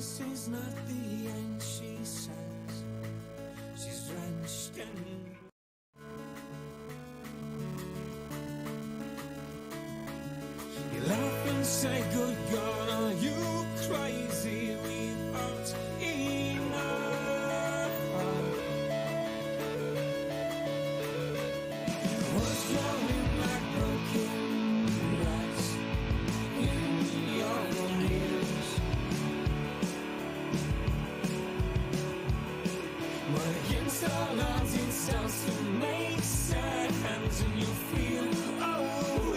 This is not the end, she says. She's drenched in. You laugh and say, good God, are you crazy? We've had enough. What's flowing like broken glass in your ears? But against all odds, it starts to make sense, and you feel, oh,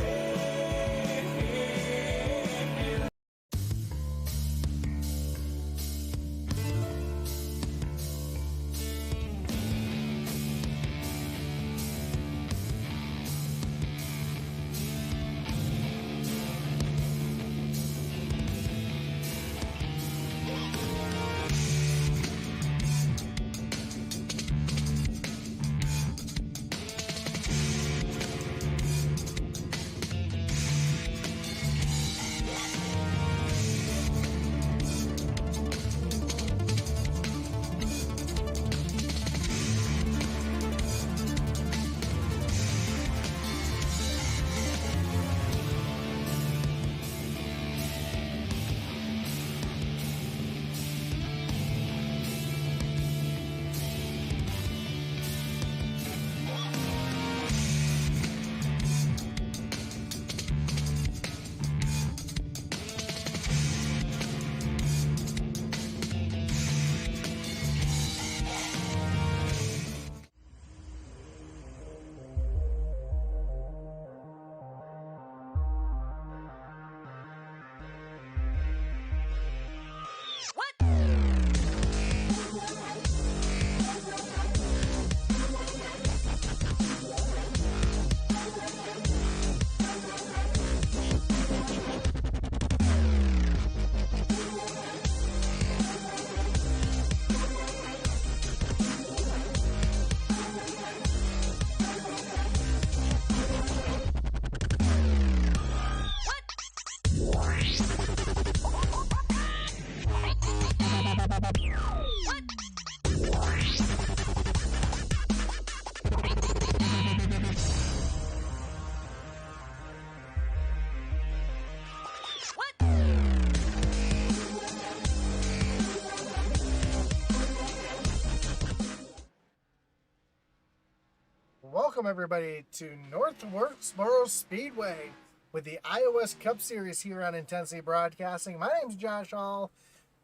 Welcome everybody to North Wilksboro Speedway with the iOS Cup Series here on Intensity Broadcasting. My name's Josh Hall,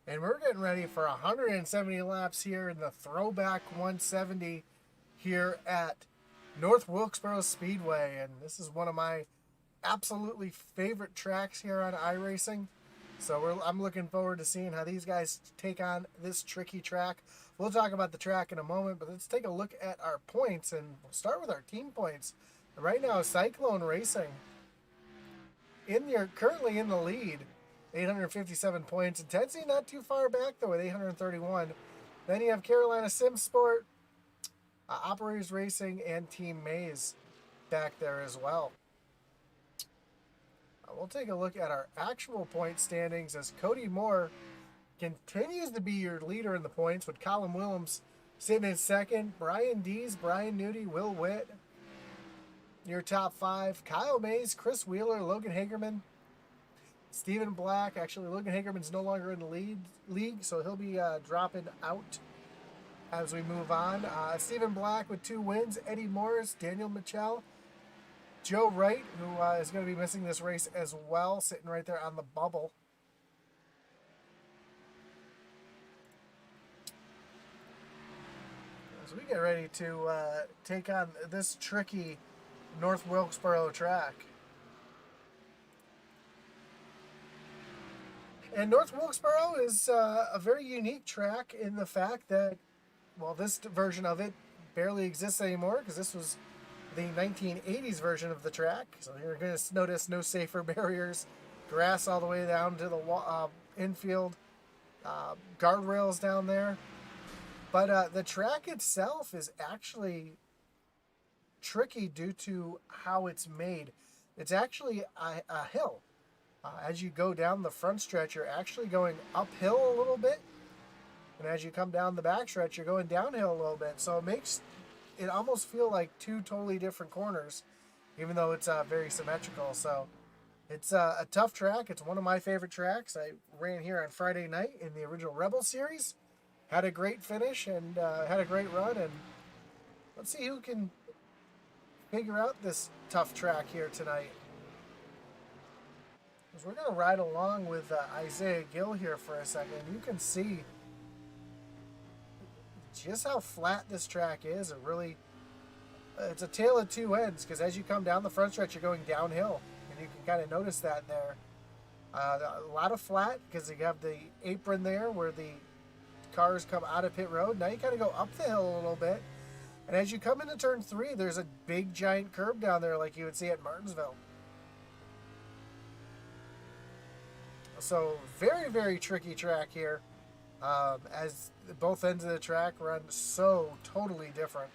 and we're getting ready for 170 laps here in the Throwback 170 here at North Wilkesboro Speedway. And this is one of my absolutely favorite tracks here on iRacing. So I'm looking forward to seeing how these guys take on this tricky track. We'll talk about the track in a moment, but let's take a look at our points, and we'll start with our team points. Right now, Cyclone Racing currently in the lead, 857 points. Intensity not too far back though with 831. Then you have Carolina Sim Sport, Operators Racing, and Team Maze back there as well. We'll take a look at our actual point standings as Cody Moore continues to be your leader in the points, with Colin Willems sitting in second. Brian Dees, Brian Nudie, Will Witt, your top five. Kyle Mays, Chris Wheeler, Logan Hagerman, Stephen Black. Actually, Logan Hagerman's no longer in the league, so he'll be dropping out as we move on. Stephen Black with 2 wins. Eddie Morris, Daniel Mitchell, Joe Wright, who is going to be missing this race as well, sitting right there on the bubble. As we get ready to take on this tricky North Wilkesboro track. And North Wilkesboro is a very unique track in the fact that, well, this version of it barely exists anymore because this was the 1980s version of the track. So you're going to notice no safer barriers, grass all the way down to the infield, guardrails down there. But the track itself is actually tricky due to how it's made. It's actually a hill. As you go down the front stretch, you're actually going uphill a little bit. And as you come down the back stretch, you're going downhill a little bit. So it makes it almost feel like two totally different corners, even though it's very symmetrical. So it's a tough track. It's one of my favorite tracks. I ran here on Friday night in the original Rebel Series. Had a great finish and had a great run. And let's see who can figure out this tough track here tonight. Because we're going to ride along with Isaiah Gill here for a second. You can see just how flat this track is. It really, it's a tale of two ends, because as you come down the front stretch, you're going downhill. And you can kind of notice that there. A lot of flat, because you have the apron there where the cars come out of pit road. Now you kind of go up the hill a little bit. And as you come into turn 3, there's a big giant curb down there like you would see at Martinsville. So very, very tricky track here, as both ends of the track run so totally different.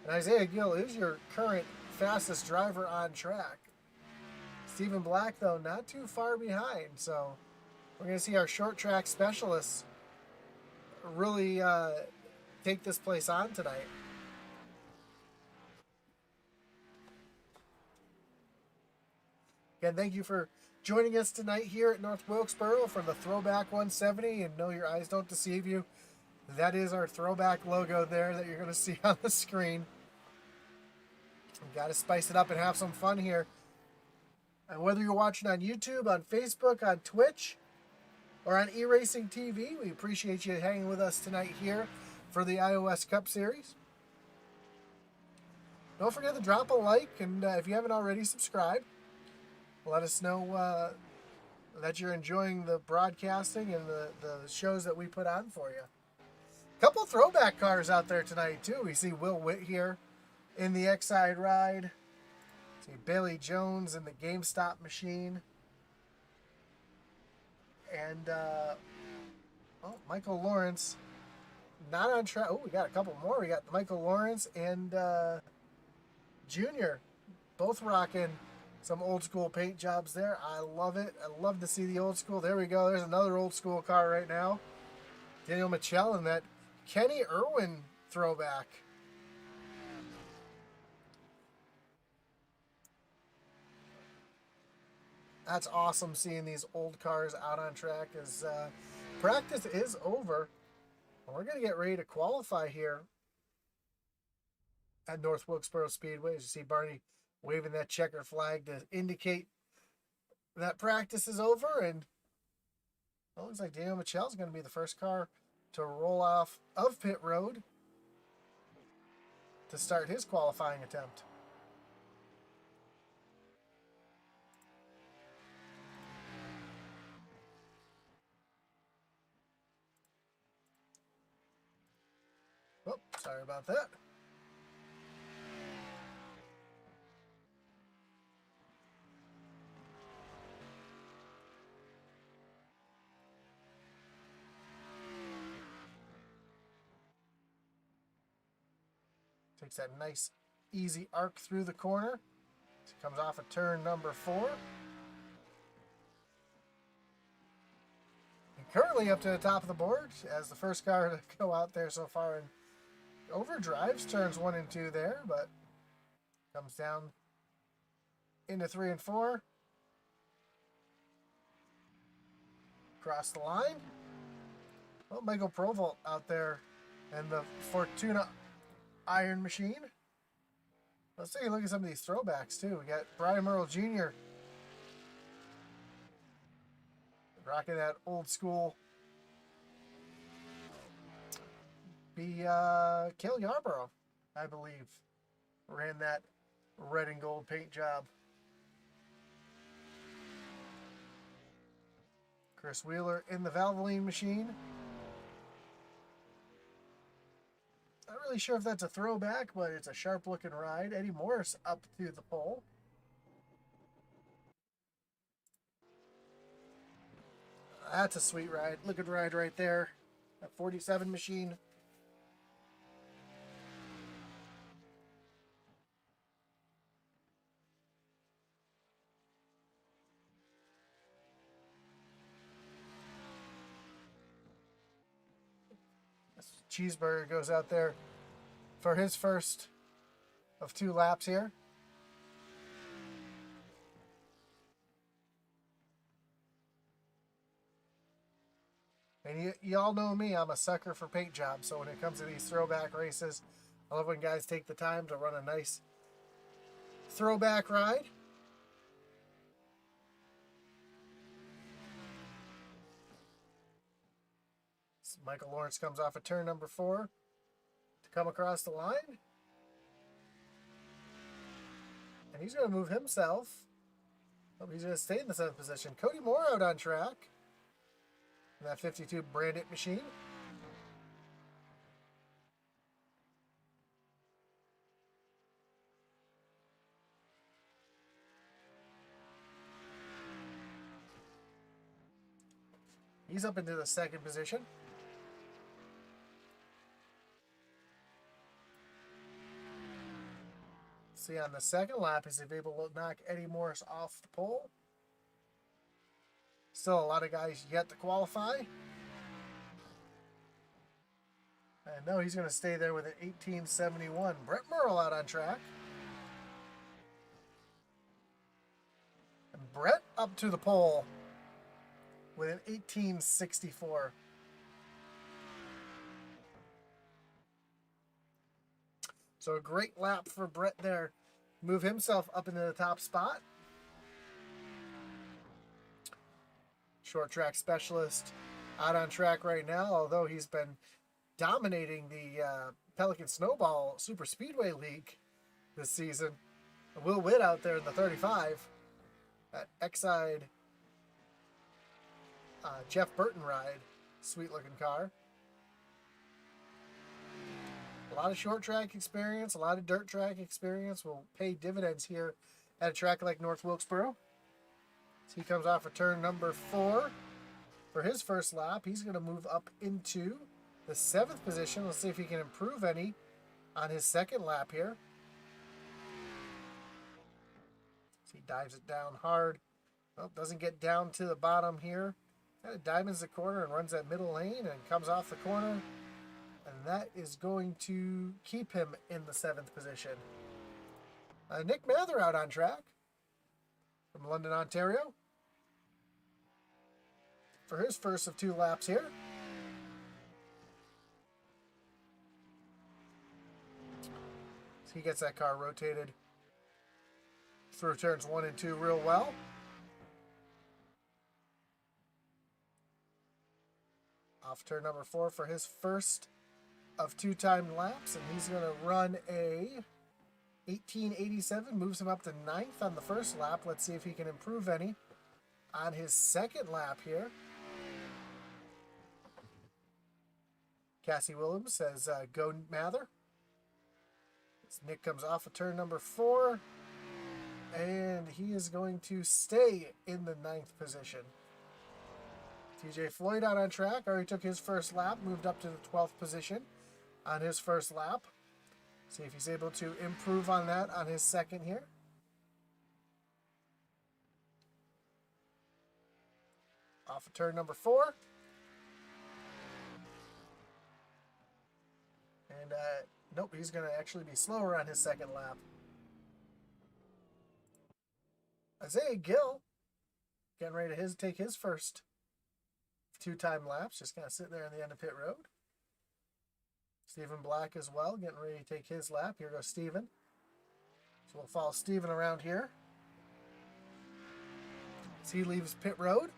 And Isaiah Gill is your current fastest driver on track. Stephen Black, though, not too far behind. So we're going to see our short track specialists really take this place on tonight. Again, thank you for joining us tonight here at North Wilkesboro for the Throwback 170. And no, your eyes don't deceive you. That is our throwback logo there that you're going to see on the screen. We've got to spice it up and have some fun here. And whether you're watching on YouTube, on Facebook, on Twitch, or on eRacing TV, we appreciate you hanging with us tonight here for the iOS Cup Series. Don't forget to drop a like, and if you haven't already, subscribe. Let us know that you're enjoying the broadcasting and the shows that we put on for you. A couple throwback cars out there tonight, too. We see Will Witt here in the X-Side ride. See Bailey Jones in the GameStop machine. And Michael Lawrence, not on track. Oh, we got a couple more. We got Michael Lawrence and Junior, both rocking some old school paint jobs there. I love it. I love to see the old school. There we go. There's another old school car right now. Daniel Mitchell in that Kenny Irwin throwback. That's awesome seeing these old cars out on track as practice is over. We're going to get ready to qualify here at North Wilkesboro Speedway. As you see Barney waving that checker flag to indicate that practice is over. And it looks like Daniel Mitchell is going to be the first car to roll off of pit road to start his qualifying attempt. Oh, sorry about that. Takes that nice, easy arc through the corner. Comes off of turn number 4. And currently up to the top of the board as the first car to go out there so far and overdrives turns 1 and 2 there, but comes down into 3 and 4. Across the line. Well, Michael Provolt out there and the Fortuna Iron Machine. Let's take a look at some of these throwbacks too. We got Brian Merle Jr. rocking that old school. Cale Yarborough, I believe, ran that red and gold paint job. Chris Wheeler in the Valvoline machine. Not really sure if that's a throwback, but it's a sharp looking ride. Eddie Morris up to the pole. That's a sweet ride. Looking ride right there. That 47 machine. Cheeseburger goes out there for his first of 2 laps here. And you all know me, I'm a sucker for paint jobs. So when it comes to these throwback races, I love when guys take the time to run a nice throwback ride. So Michael Lawrence comes off of turn number 4 to come across the line. And he's going to move himself. Oh, he's going to stay in the 7th position. Cody Moore out on track. In that 52 Brandit machine. He's up into the 2nd position. See, on the 2nd lap, he's able to knock Eddie Morris off the pole. Still a lot of guys yet to qualify. And no, he's going to stay there with an 1871. Brett Merle out on track. And Brett up to the pole with an 1864. So a great lap for Brett there. Move himself up into the top spot. Short track specialist out on track right now, although he's been dominating the Pelican Snowball Super Speedway League this season. Will Witt out there in the 35. That Exide Jeff Burton ride. Sweet looking car. A lot of short track experience, a lot of dirt track experience will pay dividends here at a track like North Wilkesboro. So he comes off of turn number 4 for his first lap. He's going to move up into the 7th position. Let's see if he can improve any on his 2nd lap here. So he dives it down hard. Well, doesn't get down to the bottom here. Kind of dives the corner and runs that middle lane and comes off the corner. And that is going to keep him in the 7th position. Nick Mather out on track from London, Ontario, for his first of 2 laps here. So he gets that car rotated through turns 1 and 2 real well. Off turn number 4 for his first of 2 timed laps, and he's going to run a 1887, moves him up to 9th on the first lap. Let's see if he can improve any on his 2nd lap here. Cassie Williams says, go Mather. As Nick comes off of turn number 4, and he is going to stay in the 9th position. TJ Floyd out on track, already took his first lap, moved up to the 12th position on his first lap. See if he's able to improve on that on his 2nd here. Off of turn number 4. And nope, he's going to actually be slower on his 2nd lap. Isaiah Gill getting ready to take his first 2 time laps, just kind of sitting there in the end of pit road. Stephen Black as well, getting ready to take his lap. Here goes Stephen. So we'll follow Stephen around here as he leaves pit road.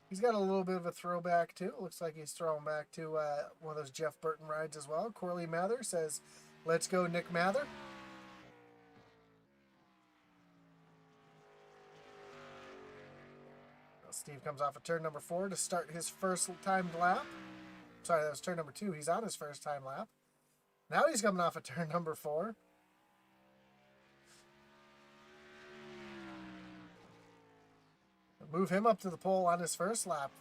He's got a little bit of a throwback too. Looks like he's throwing back to one of those Jeff Burton rides as well. Corley Mather says, let's go Nick Mather. Steve comes off of turn number 4 to start his first timed lap. Sorry, that was turn number 2. He's on his first time lap. Now he's coming off of turn number 4. Move him up to the pole on his first lap.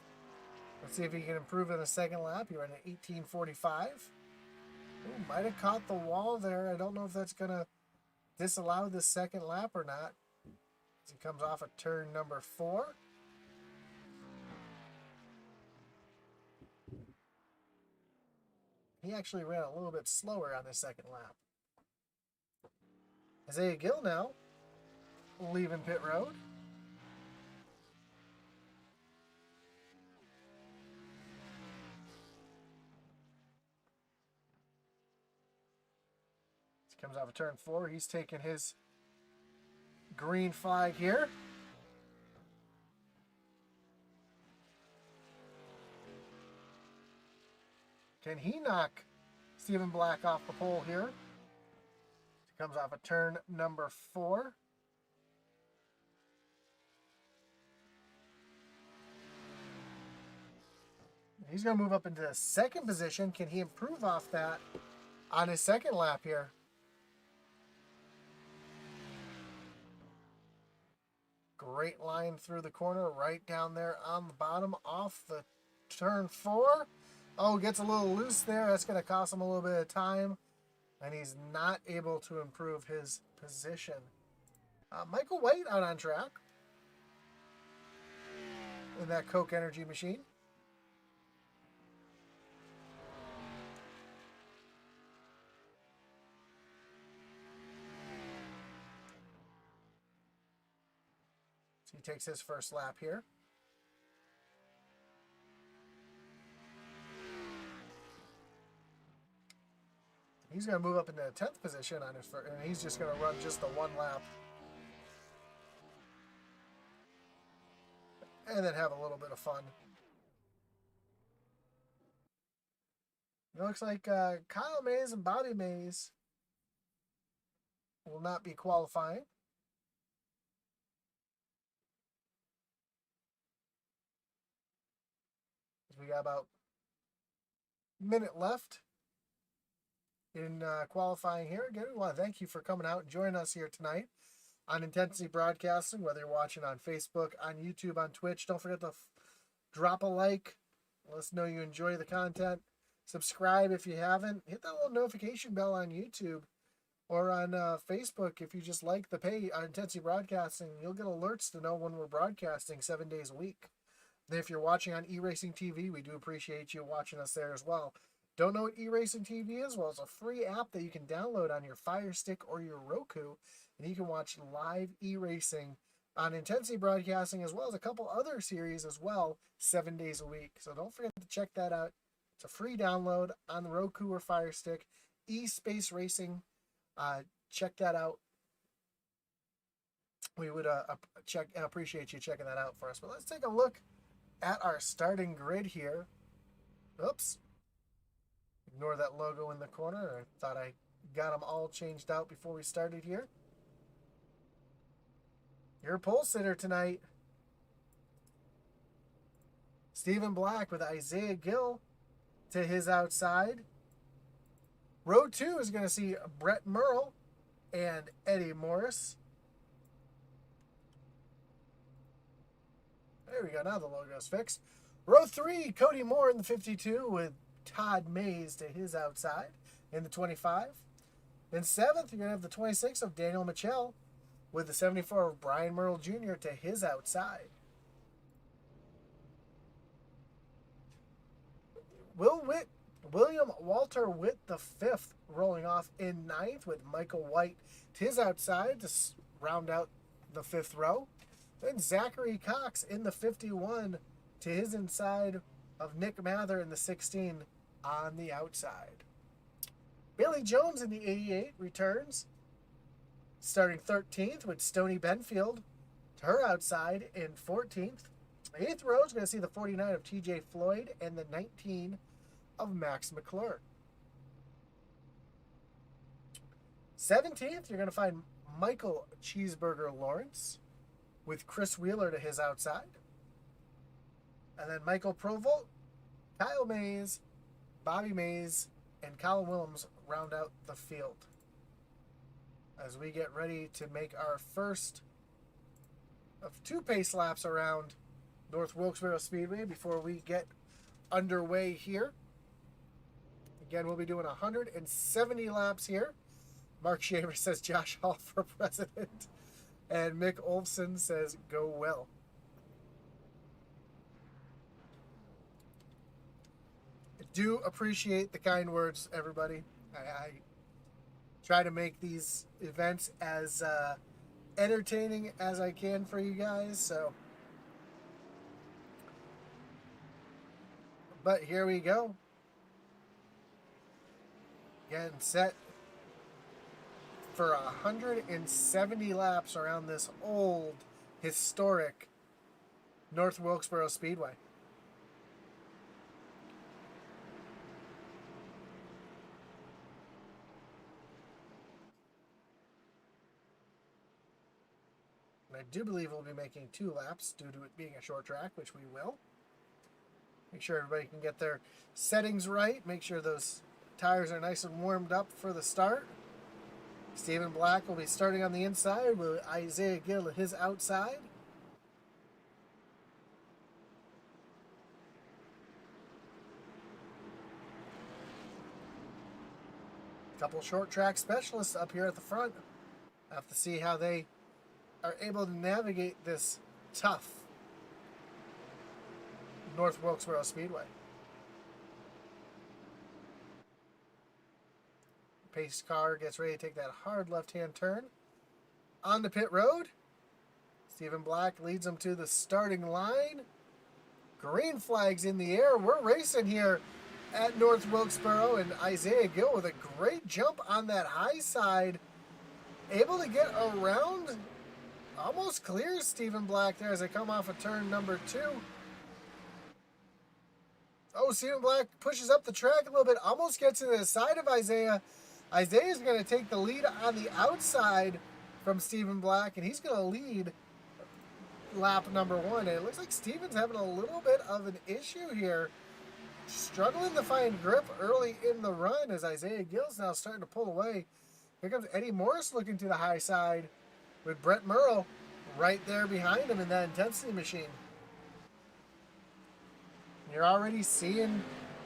Let's see if he can improve in the 2nd lap. He ran an 1845. Ooh, might have caught the wall there. I don't know if that's going to disallow the 2nd lap or not. As he comes off of turn number 4. He actually ran a little bit slower on his second lap. Isaiah Gill now leaving pit road. He comes off of turn 4. He's taking his green flag here. Can he knock Stephen Black off the pole here? He comes off of turn number 4. He's going to move up into the second position. Can he improve off that on his second lap here? Great line through the corner, right down there on the bottom, off the turn 4. Oh, gets a little loose there. That's going to cost him a little bit of time. And he's not able to improve his position. Michael White out on track in that Coke Energy machine. So he takes his first lap here. He's going to move up into the 10th position on his first, and he's just going to run just the one lap. And then have a little bit of fun. It looks like Kyle Mays and Bobby Mays will not be qualifying. We got about a minute left in qualifying here. Again, we want to thank you for coming out and joining us here tonight on Intensity Broadcasting, whether you're watching on Facebook, on YouTube, on Twitch. Don't forget to drop a like. Let us know you enjoy the content. Subscribe if you haven't. Hit that little notification bell on YouTube or on Facebook if you just like the page on Intensity Broadcasting. You'll get alerts to know when we're broadcasting 7 days a week. And if you're watching on eRacing TV, we do appreciate you watching us there as well. Don't know what eRacing TV is? Well, it's a free app that you can download on your Fire Stick or your Roku, and you can watch live eRacing on Intensity Broadcasting as well as a couple other series as well, 7 days a week. So don't forget to check that out. It's a free download on the Roku or Fire Stick. eSpace Racing. Check that out. We would appreciate you checking that out for us. But let's take a look at our starting grid here. Oops. Ignore that logo in the corner. I thought I got them all changed out before we started here. Your pole sitter tonight, Stephen Black with Isaiah Gill to his outside. Row 2 is going to see Brett Merle and Eddie Morris. There we go. Now the logo's fixed. Row 3, Cody Moore in the 52 with Todd Mays to his outside in the 25. Then 7th, you're going to have the 26 of Daniel Mitchell with the 74 of Brian Merle Jr. to his outside. William Walter Witt the 5th rolling off in 9th with Michael White to his outside to round out the 5th row. Then Zachary Cox in the 51 to his inside of Nick Mather in the 16 on the outside. Bailey Jones in the 88 returns, starting 13th with Stoney Benfield to her outside in 14th. 8th row is going to see the 49 of TJ Floyd and the 19 of Max McClure. 17th, you're going to find Michael Cheeseburger Lawrence with Chris Wheeler to his outside. And then Michael Provolt, Kyle Mays, Bobby Mays, and Colin Willems round out the field as we get ready to make our first of 2 pace laps around North Wilkesboro Speedway before we get underway here. Again, we'll be doing 170 laps here. Mark Shaver says Josh Hall for president. And Mick Olfson says go Will. do appreciate the kind words, everybody. I try to make these events as entertaining as I can for you guys. So, but here we go. Getting set for 170 laps around this old, historic North Wilkesboro Speedway. And I do believe we'll be making 2 laps due to it being a short track, which we will. Make sure everybody can get their settings right. Make sure those tires are nice and warmed up for the start. Stephen Black will be starting on the inside with Isaiah Gill at his outside. A couple short track specialists up here at the front. Have to see how they are able to navigate this tough North Wilkesboro Speedway. Pace car gets ready to take that hard left-hand turn on the pit road. Stephen Black leads them to the starting line. Green flags in the air. We're racing here at North Wilkesboro, and Isaiah Gill with a great jump on that high side. Able to get around, almost clears Stephen Black there as they come off of turn number 2. Oh, Stephen Black pushes up the track a little bit, almost gets to the side of Isaiah. Isaiah's going to take the lead on the outside from Stephen Black, and he's going to lead lap number 1. And it looks like Stephen's having a little bit of an issue here, struggling to find grip early in the run as Isaiah Gill's now starting to pull away. Here comes Eddie Morris looking to the high side with Brett Merle right there behind him in that intensity machine. You're already seeing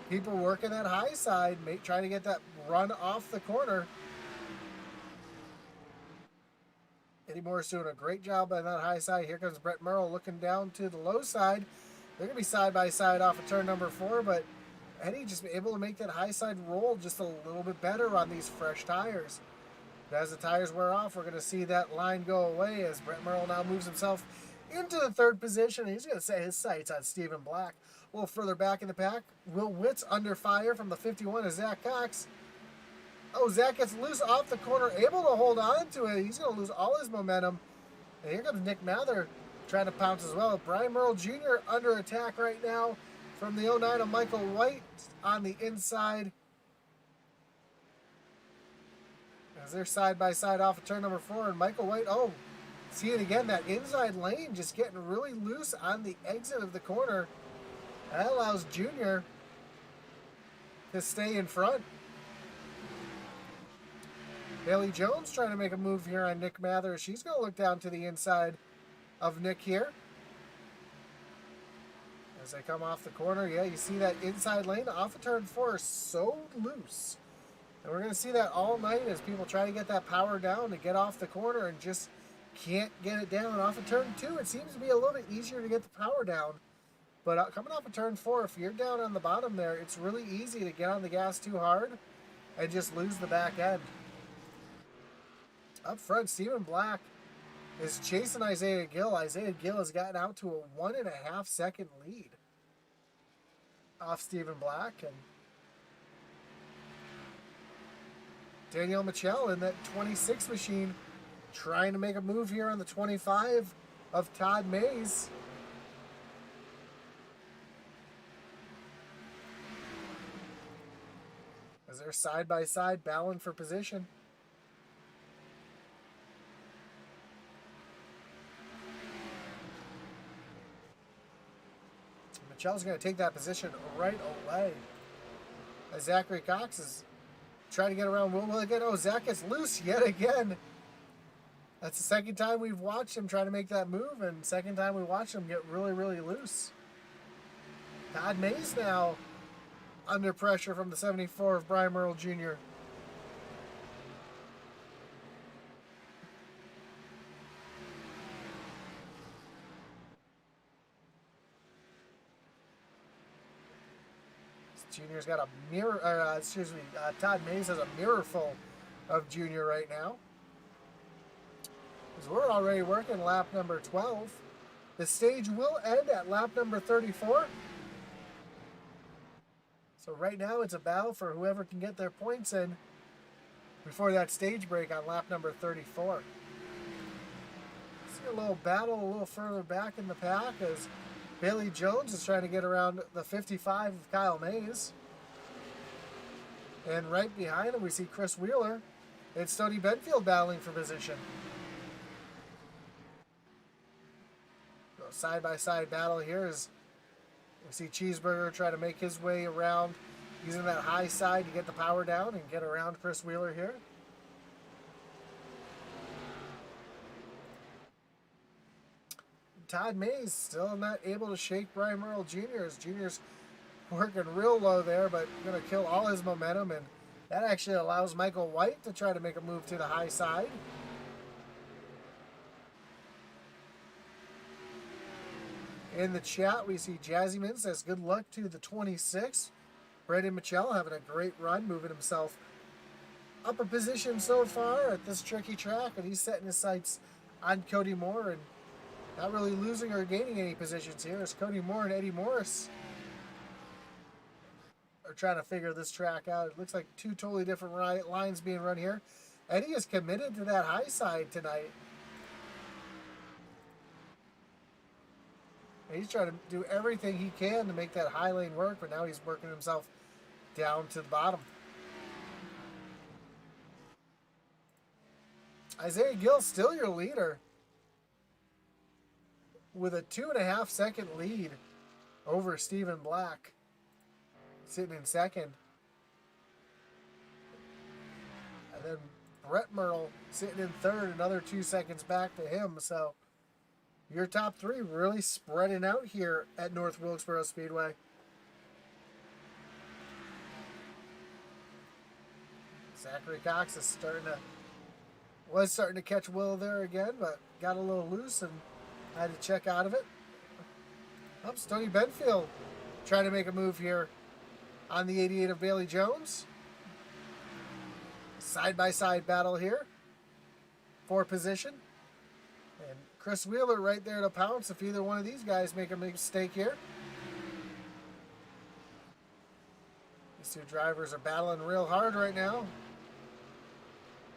people working that high side, trying to get that run off the corner. Eddie Morris doing a great job on that high side. Here comes Brett Merle looking down to the low side. They're going to be side by side off of turn number 4, but Eddie just able to make that high side roll just a little bit better on these fresh tires. But as the tires wear off, we're going to see that line go away as Brett Merle now moves himself into the 3rd position. He's going to set his sights on Stephen Black. A little further back in the pack, Will Witt's under fire from the 51 of Zach Cox. Oh, Zach gets loose off the corner, able to hold on to it. He's going to lose all his momentum. And here comes Nick Mather trying to pounce as well. Brian Merle Jr. under attack right now from the 09 of Michael White on the inside. As they're side by side off of turn number 4, and Michael White, oh, see it again, that inside lane just getting really loose on the exit of the corner. That allows Junior to stay in front. Bailey Jones trying to make a move here on Nick Mather. She's going to look down to the inside of Nick here. As they come off the corner, yeah, you see that inside lane off of turn 4 so loose. And we're going to see that all night as people try to get that power down to get off the corner and just can't get it down. Off of turn 2, it seems to be a little bit easier to get the power down. But coming off of turn 4, if you're down on the bottom there, it's really easy to get on the gas too hard and just lose the back end. Up front, Stephen Black is chasing Isaiah Gill. Isaiah Gill has gotten out to a 1.5 second lead off Stephen Black. And Danielle Michelle in that 26 machine trying to make a move here on the 25 of Todd Mays. As they're side by side battling for position. Michelle's going to take that position right away. As Zachary Cox is trying to get around Will again. Oh, Zach gets loose yet again. That's the second time we've watched him try to make that move, and second time we watched him get really, really loose. Todd Mays now under pressure from the 74 of Brian Merle Jr. Junior's got a mirror, Todd Mays has a mirror full of Junior right now. Because we're already working lap number 12. The stage will end at lap number 34. So right now it's a battle for whoever can get their points in before that stage break on lap number 34. See a little battle a little further back in the pack as Bailey Jones is trying to get around the 55 of Kyle Mays. And right behind him we see Chris Wheeler and Stoney Benfield battling for position. Side-by-side battle here as we see Cheeseburger try to make his way around using that high side to get the power down and get around Chris Wheeler here. Todd Mays still not able to shake Brian Merle Jr. as Jr.'s working real low there, but going to kill all his momentum, and that actually allows Michael White to try to make a move to the high side. In the chat, we see Jazzyman says, good luck to the 26. Brandon Michelle having a great run, moving himself up a position so far at this tricky track, and he's setting his sights on Cody Moore and not really losing or gaining any positions here as Cody Moore and Eddie Morris are trying to figure this track out. It looks like two totally different lines being run here. Eddie is committed to that high side tonight. He's trying to do everything he can to make that high lane work, but now he's working himself down to the bottom. Isaiah Gill still your leader with a 2.5 second lead over Stephen Black, sitting in second. And then Brett Merle sitting in third, another 2 seconds back to him. So your top three really spreading out here at North Wilkesboro Speedway. Zachary Cox is was starting to catch Will there again, but got a little loose and had to check out of it. Stoney Benfield trying to make a move here on the 88 of Bailey Jones. Side-by-side battle here for position. And Chris Wheeler right there to pounce if either one of these guys make a mistake here. These two drivers are battling real hard right now.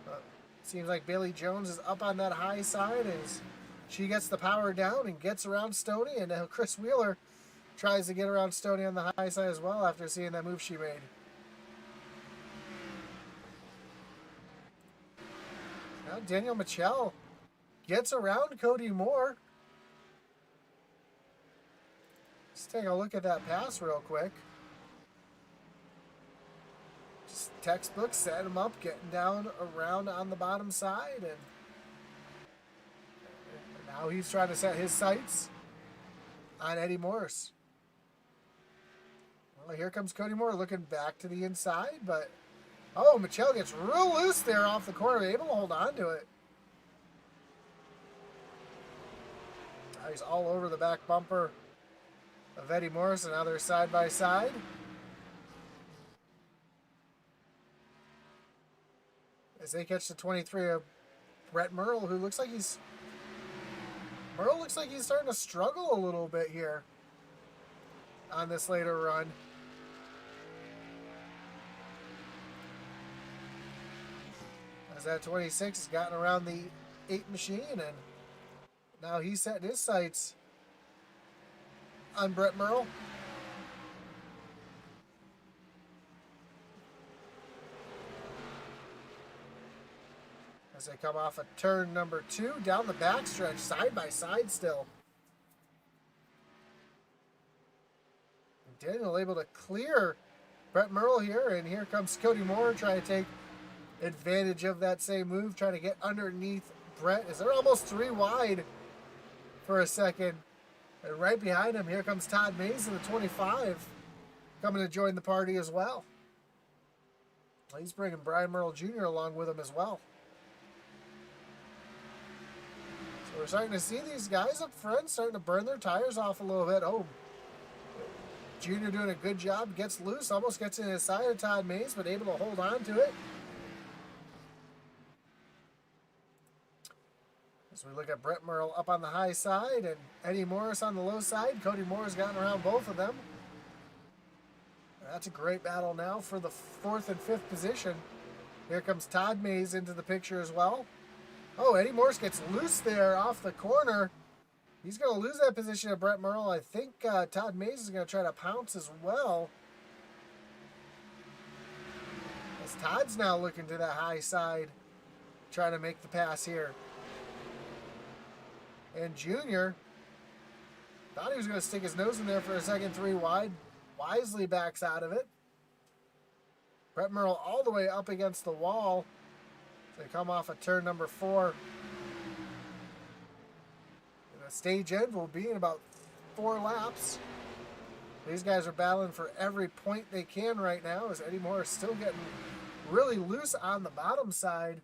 But seems like Bailey Jones is up on that high side as she gets the power down and gets around Stoney, and now Chris Wheeler tries to get around Stoney on the high side as well after seeing that move she made. Now Daniel Michelle gets around Cody Moore. Let's take a look at that pass real quick. Just textbook, set him up, getting down around on the bottom side, and now he's trying to set his sights on Eddie Morris. Well, here comes Cody Moore looking back to the inside, but oh, Michelle gets real loose there off the corner, able to hold on to it. Now he's all over the back bumper of Eddie Morris, and now they're side by side. As they catch the 23 of Brett Merle, who looks like Merle looks like he's starting to struggle a little bit here on this later run. As that 26 has gotten around the 8 machine, and now he's setting his sights on Brett Merle. As they come off of turn number 2, down the backstretch, side by side still. And Daniel able to clear Brett Merle here, and here comes Cody Moore trying to take advantage of that same move, trying to get underneath Brett as they're almost 3 wide for a second. And right behind him, here comes Todd Mays in the 25, coming to join the party as well. He's bringing Brian Merle Jr. along with him as well. We're starting to see these guys up front starting to burn their tires off a little bit. Oh, Junior doing a good job. Gets loose. Almost gets in his side of Todd Mays, but able to hold on to it. As we look at Brett Merle up on the high side and Eddie Morris on the low side. Cody Moore has gotten around both of them. That's a great battle now for the 4th and 5th position. Here comes Todd Mays into the picture as well. Oh, Eddie Morris gets loose there off the corner. He's going to lose that position to Brett Merle. I think Todd Mays is going to try to pounce as well. As Todd's now looking to that high side, trying to make the pass here. And Junior thought he was going to stick his nose in there for a second 3 wide. Wisely backs out of it. Brett Merle all the way up against the wall. They come off of turn number 4. And the stage end will be in about 4 laps. These guys are battling for every point they can right now, as Eddie Moore is still getting really loose on the bottom side.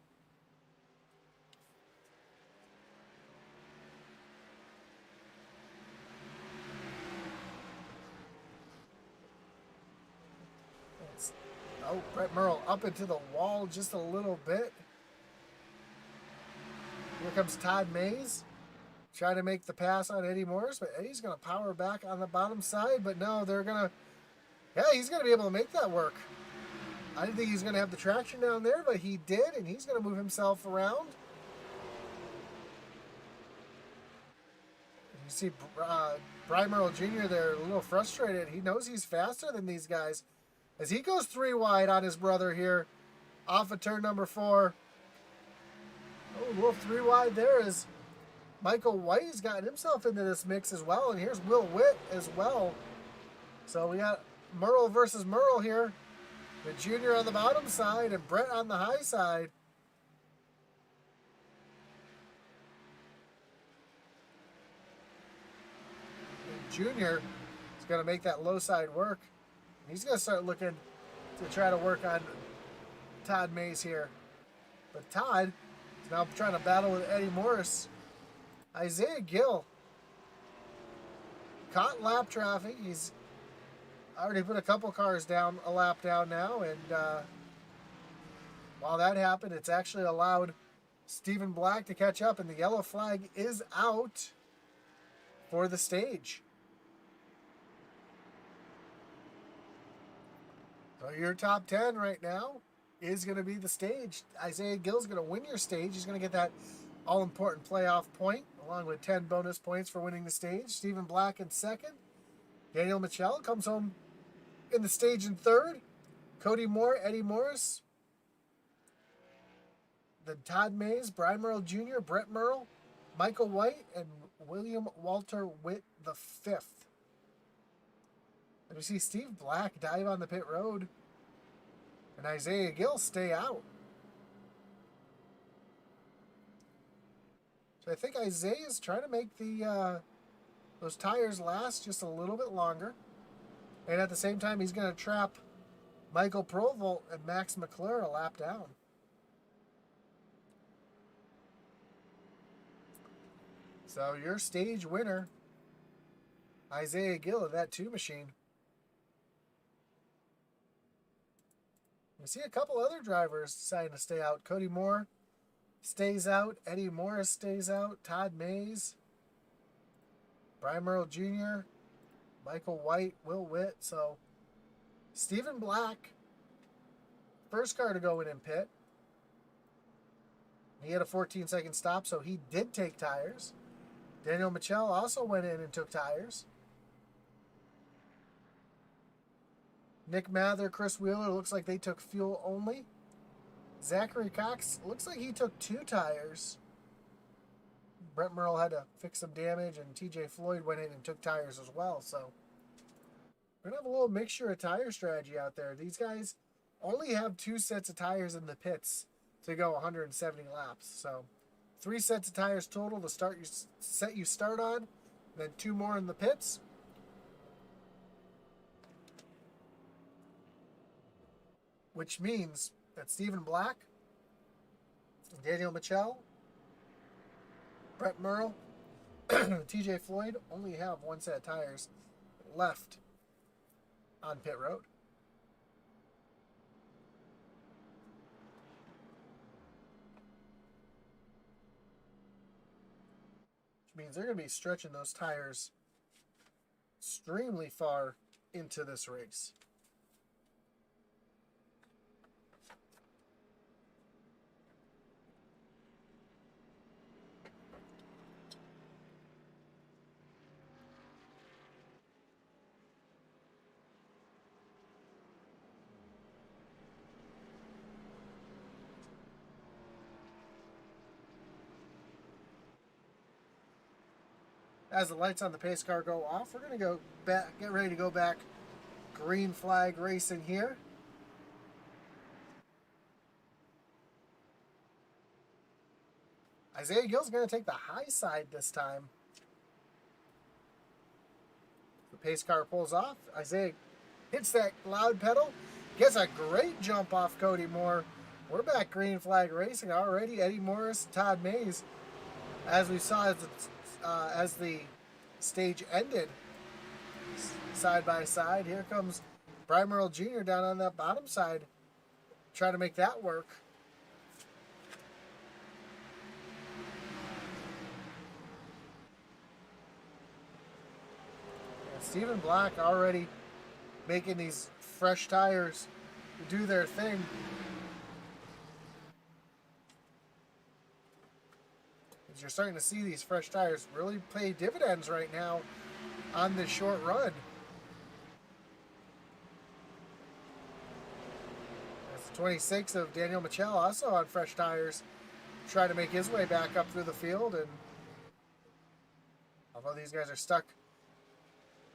Oh, Brett Merle up into the wall just a little bit. Here comes Todd Mays trying to make the pass on Eddie Morris, but Eddie's going to power back on the bottom side. But no, they're going to, yeah, he's going to be able to make that work. I didn't think he was going to have the traction down there, but he did, and he's going to move himself around. You see Brian Merle Jr. there a little frustrated. He knows he's faster than these guys. As he goes 3 wide on his brother here, off of turn number 4. Oh, a little 3 wide there as Michael White has gotten himself into this mix as well. And here's Will Witt as well. So we got Merle versus Merle here. The Junior on the bottom side and Brett on the high side. And Junior is going to make that low side work. He's going to start looking to try to work on Todd Mays here. But Todd is now trying to battle with Eddie Morris. Isaiah Gill caught lap traffic. He's already put a couple cars down, a lap down now. And while that happened, it's actually allowed Stephen Black to catch up. And the yellow flag is out for the stage. So your top 10 right now is going to be the stage. Isaiah Gill's going to win your stage. He's going to get that all-important playoff point, along with 10 bonus points for winning the stage. Stephen Black in second. Daniel Mitchell comes home in the stage in third. Cody Moore, Eddie Morris. Then Todd Mays, Brian Merle Jr., Brett Merle, Michael White, and William Walter Witt the fifth. And we see Steve Black dive on the pit road. And Isaiah Gill stay out. So I think Isaiah is trying to make the those tires last just a little bit longer. And at the same time, he's going to trap Michael Provolt and Max McClure a lap down. So your stage winner, Isaiah Gill of that 2 machine. We see a couple other drivers deciding to stay out. Cody Moore stays out. Eddie Morris stays out. Todd Mays. Brian Merle Jr. Michael White. Will Witt. So Stephen Black, first car to go in pit. He had a 14-second stop, so he did take tires. Daniel Mitchell also went in and took tires. Nick Mather, Chris Wheeler, looks like they took fuel only. Zachary Cox, looks like he took 2 tires. Brett Merle had to fix some damage, and TJ Floyd went in and took tires as well. So we're going to have a little mixture of tire strategy out there. These guys only have 2 sets of tires in the pits to go 170 laps. So 3 sets of tires total to start your set you start on, then 2 more in the pits. Which means that Stephen Black, Daniel Mitchell, Brett Merle, TJ Floyd only have 1 set of tires left on pit road. Which means they're going to be stretching those tires extremely far into this race. As the lights on the pace car go off, we're going to go back, get ready to go back green flag racing here. Isaiah Gill's going to take the high side this time. The pace car pulls off. Isaiah hits that loud pedal, gets a great jump off Cody Moore. We're back green flag racing already. Eddie Morris, Todd Mays, as we saw as the stage ended side by side. Here comes Brian Merle Jr. down on that bottom side, trying to make that work. And Stephen Black already making these fresh tires do their thing. You're starting to see these fresh tires really pay dividends right now on this short run. That's the 26 of Daniel Michel also on fresh tires, trying to make his way back up through the field. And although these guys are stuck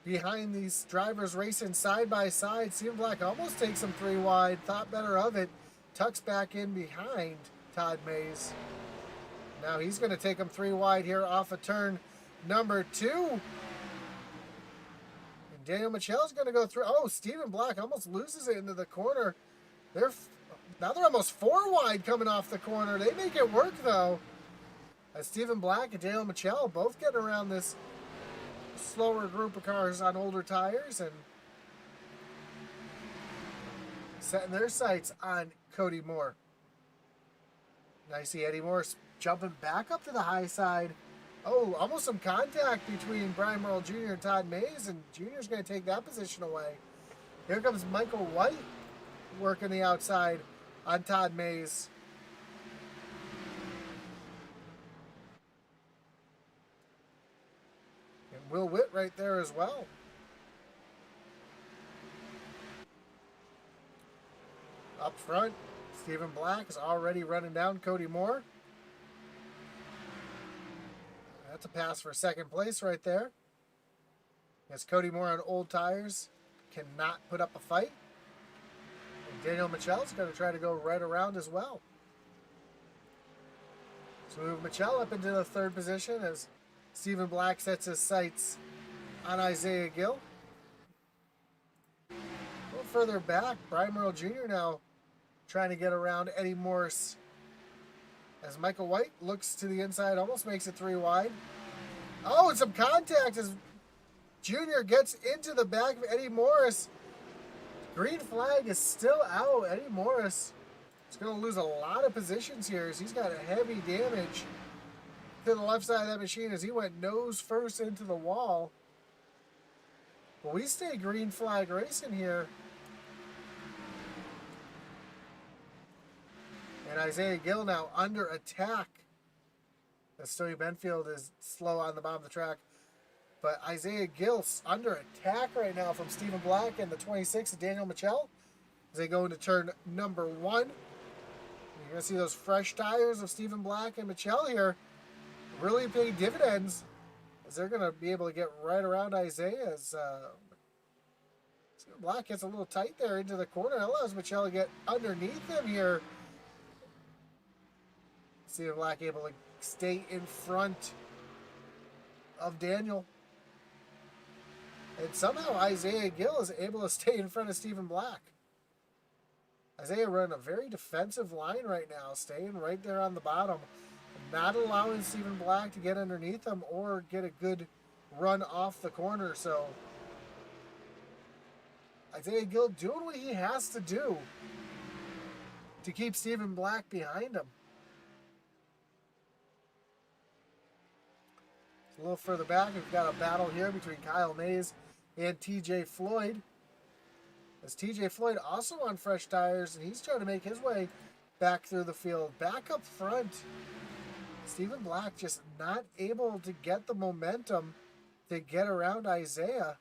behind these drivers racing side by side, Stephen Black almost takes them 3 wide, thought better of it, tucks back in behind Todd Mays. Now he's going to take him 3 wide here off of turn number 2. And Daniel Michel's going to go through. Oh, Stephen Black almost loses it into the corner. Now they're almost 4 wide coming off the corner. They make it work, though. As Stephen Black and Daniel Michel both getting around this slower group of cars on older tires and setting their sights on Cody Moore. Now you see Eddie Morris jumping back up to the high side. Oh, almost some contact between Brian Merle Jr. and Todd Mays, and Jr.'s going to take that position away. Here comes Michael White working the outside on Todd Mays. And Will Witt right there as well. Up front, Stephen Black is already running down Cody Moore. That's a pass for second place right there. As Cody Moore on old tires cannot put up a fight. And Daniel Michel's going to try to go right around as well. So we move Michel up into the 3rd position as Stephen Black sets his sights on Isaiah Gill. A little further back, Brian Merle Jr. now trying to get around Eddie Morris. As Michael White looks to the inside, almost makes it 3 wide. Oh, and some contact as Junior gets into the back of Eddie Morris. Green flag is still out. Eddie Morris is going to lose a lot of positions here as he's got a heavy damage to the left side of that machine as he went nose first into the wall. But we stay green flag racing here. And Isaiah Gill now under attack. As Stoney Benfield is slow on the bottom of the track. But Isaiah Gill's under attack right now from Stephen Black and the 26 of Daniel Michel as they go into turn number 1. You're going to see those fresh tires of Stephen Black and Michel here really pay dividends as they're going to be able to get right around Isaiah as Stephen Black gets a little tight there into the corner. That allows Michel to get underneath him here. Stephen Black able to stay in front of Daniel. And somehow Isaiah Gill is able to stay in front of Stephen Black. Isaiah running a very defensive line right now, staying right there on the bottom, not allowing Stephen Black to get underneath him or get a good run off the corner. So Isaiah Gill doing what he has to do to keep Stephen Black behind him. A little further back, we've got a battle here between Kyle Mays and TJ Floyd. As TJ Floyd also on fresh tires, and he's trying to make his way back through the field. Back up front, Stephen Black just not able to get the momentum to get around Isaiah.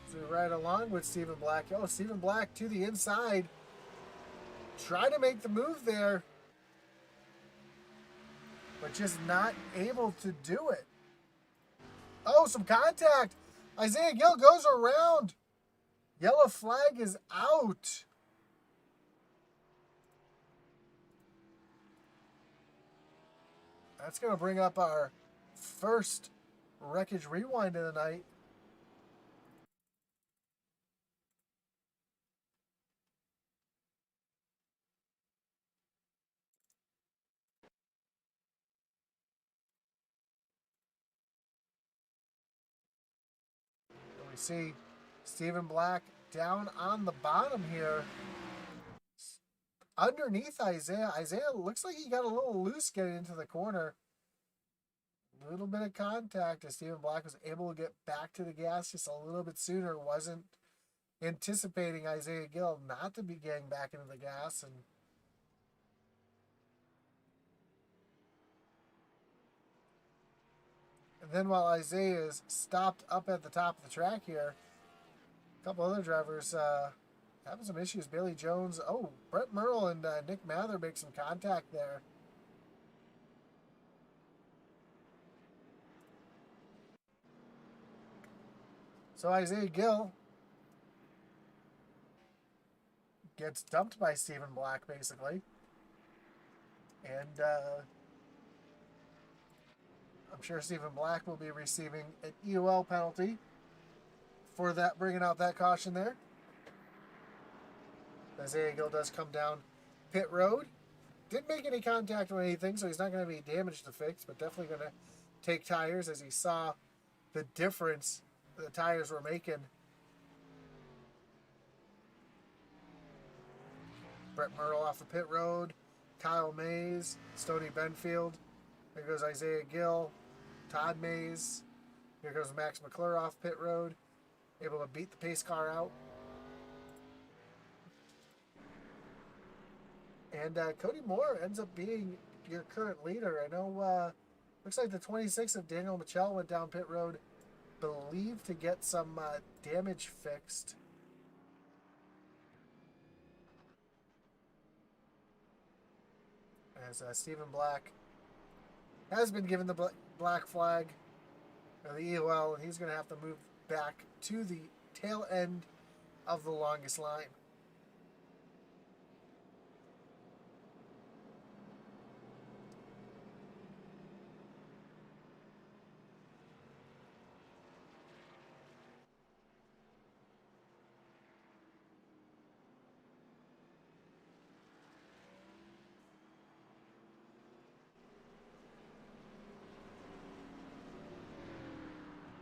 So right along with Stephen Black. Oh, Stephen Black to the inside. Try to make the move there, but just not able to do it. Oh, some contact. Isaiah Gill goes around. Yellow flag is out. That's going to bring up our first Wreckage Rewind of the night. We see Stephen Black down on the bottom here. Underneath Isaiah. Isaiah looks like he got a little loose getting into the corner. A little bit of contact as Stephen Black was able to get back to the gas just a little bit sooner. Wasn't anticipating Isaiah Gill not to be getting back into the gas. And then while Isaiah is stopped up at the top of the track here, a couple other drivers having some issues. Bailey Jones, Brett Merle and Nick Mather make some contact there. So Isaiah Gill gets dumped by Stephen Black, basically. And I'm sure Stephen Black will be receiving an EOL penalty for that, bringing out that caution there. Isaiah Gill does come down pit road. Didn't make any contact or anything, so he's not going to be damaged to fix, but definitely going to take tires as he saw the difference the tires were making. Brett Merle off the pit road. Kyle Mays, Stoney Benfield. There goes Isaiah Gill. Todd Mays. Here goes Max McClure off pit road. Able to beat the pace car out. And Cody Moore ends up being your current leader. I know, looks like the 26 of Daniel Michel went down pit road, believed to get some damage fixed. As Stephen Black has been given the black flag, or the EOL, and he's going to have to move back to the tail end of the longest line.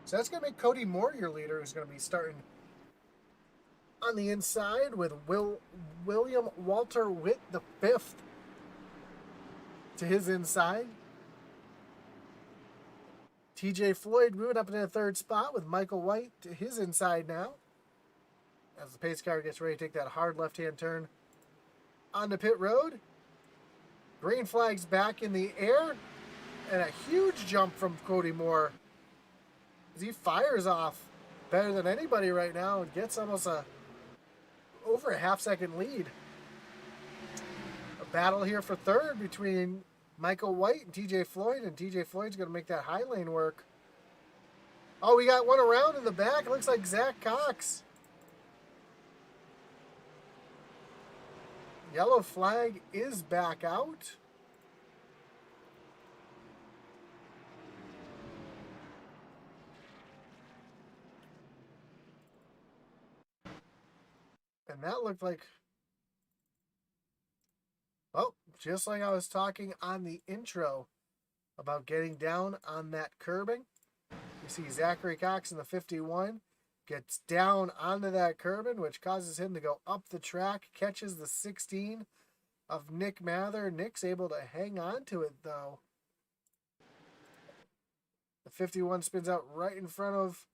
So that's going to make Cody Moore your leader, who's going to be starting on the inside with William Walter Witt the fifth to his inside. TJ Floyd moving up into the third spot with Michael White to his inside now. As the pace car gets ready to take that hard left-hand turn on the pit road. Green flag's back in the air. And a huge jump from Cody Moore. As he fires off better than anybody right now and gets almost over a half-second lead. A battle here for third between Michael White and TJ Floyd, and TJ Floyd's going to make that high lane work. Oh, we got one around in the back. It looks like Zach Cox. Yellow flag is back out. And that looked like, oh, just like I was talking on the intro about getting down on that curbing. You see Zachary Cox in the 51 gets down onto that curbing, which causes him to go up the track, catches the 16 of Nick Mather. Nick's able to hang on to it, though. The 51 spins out right in front of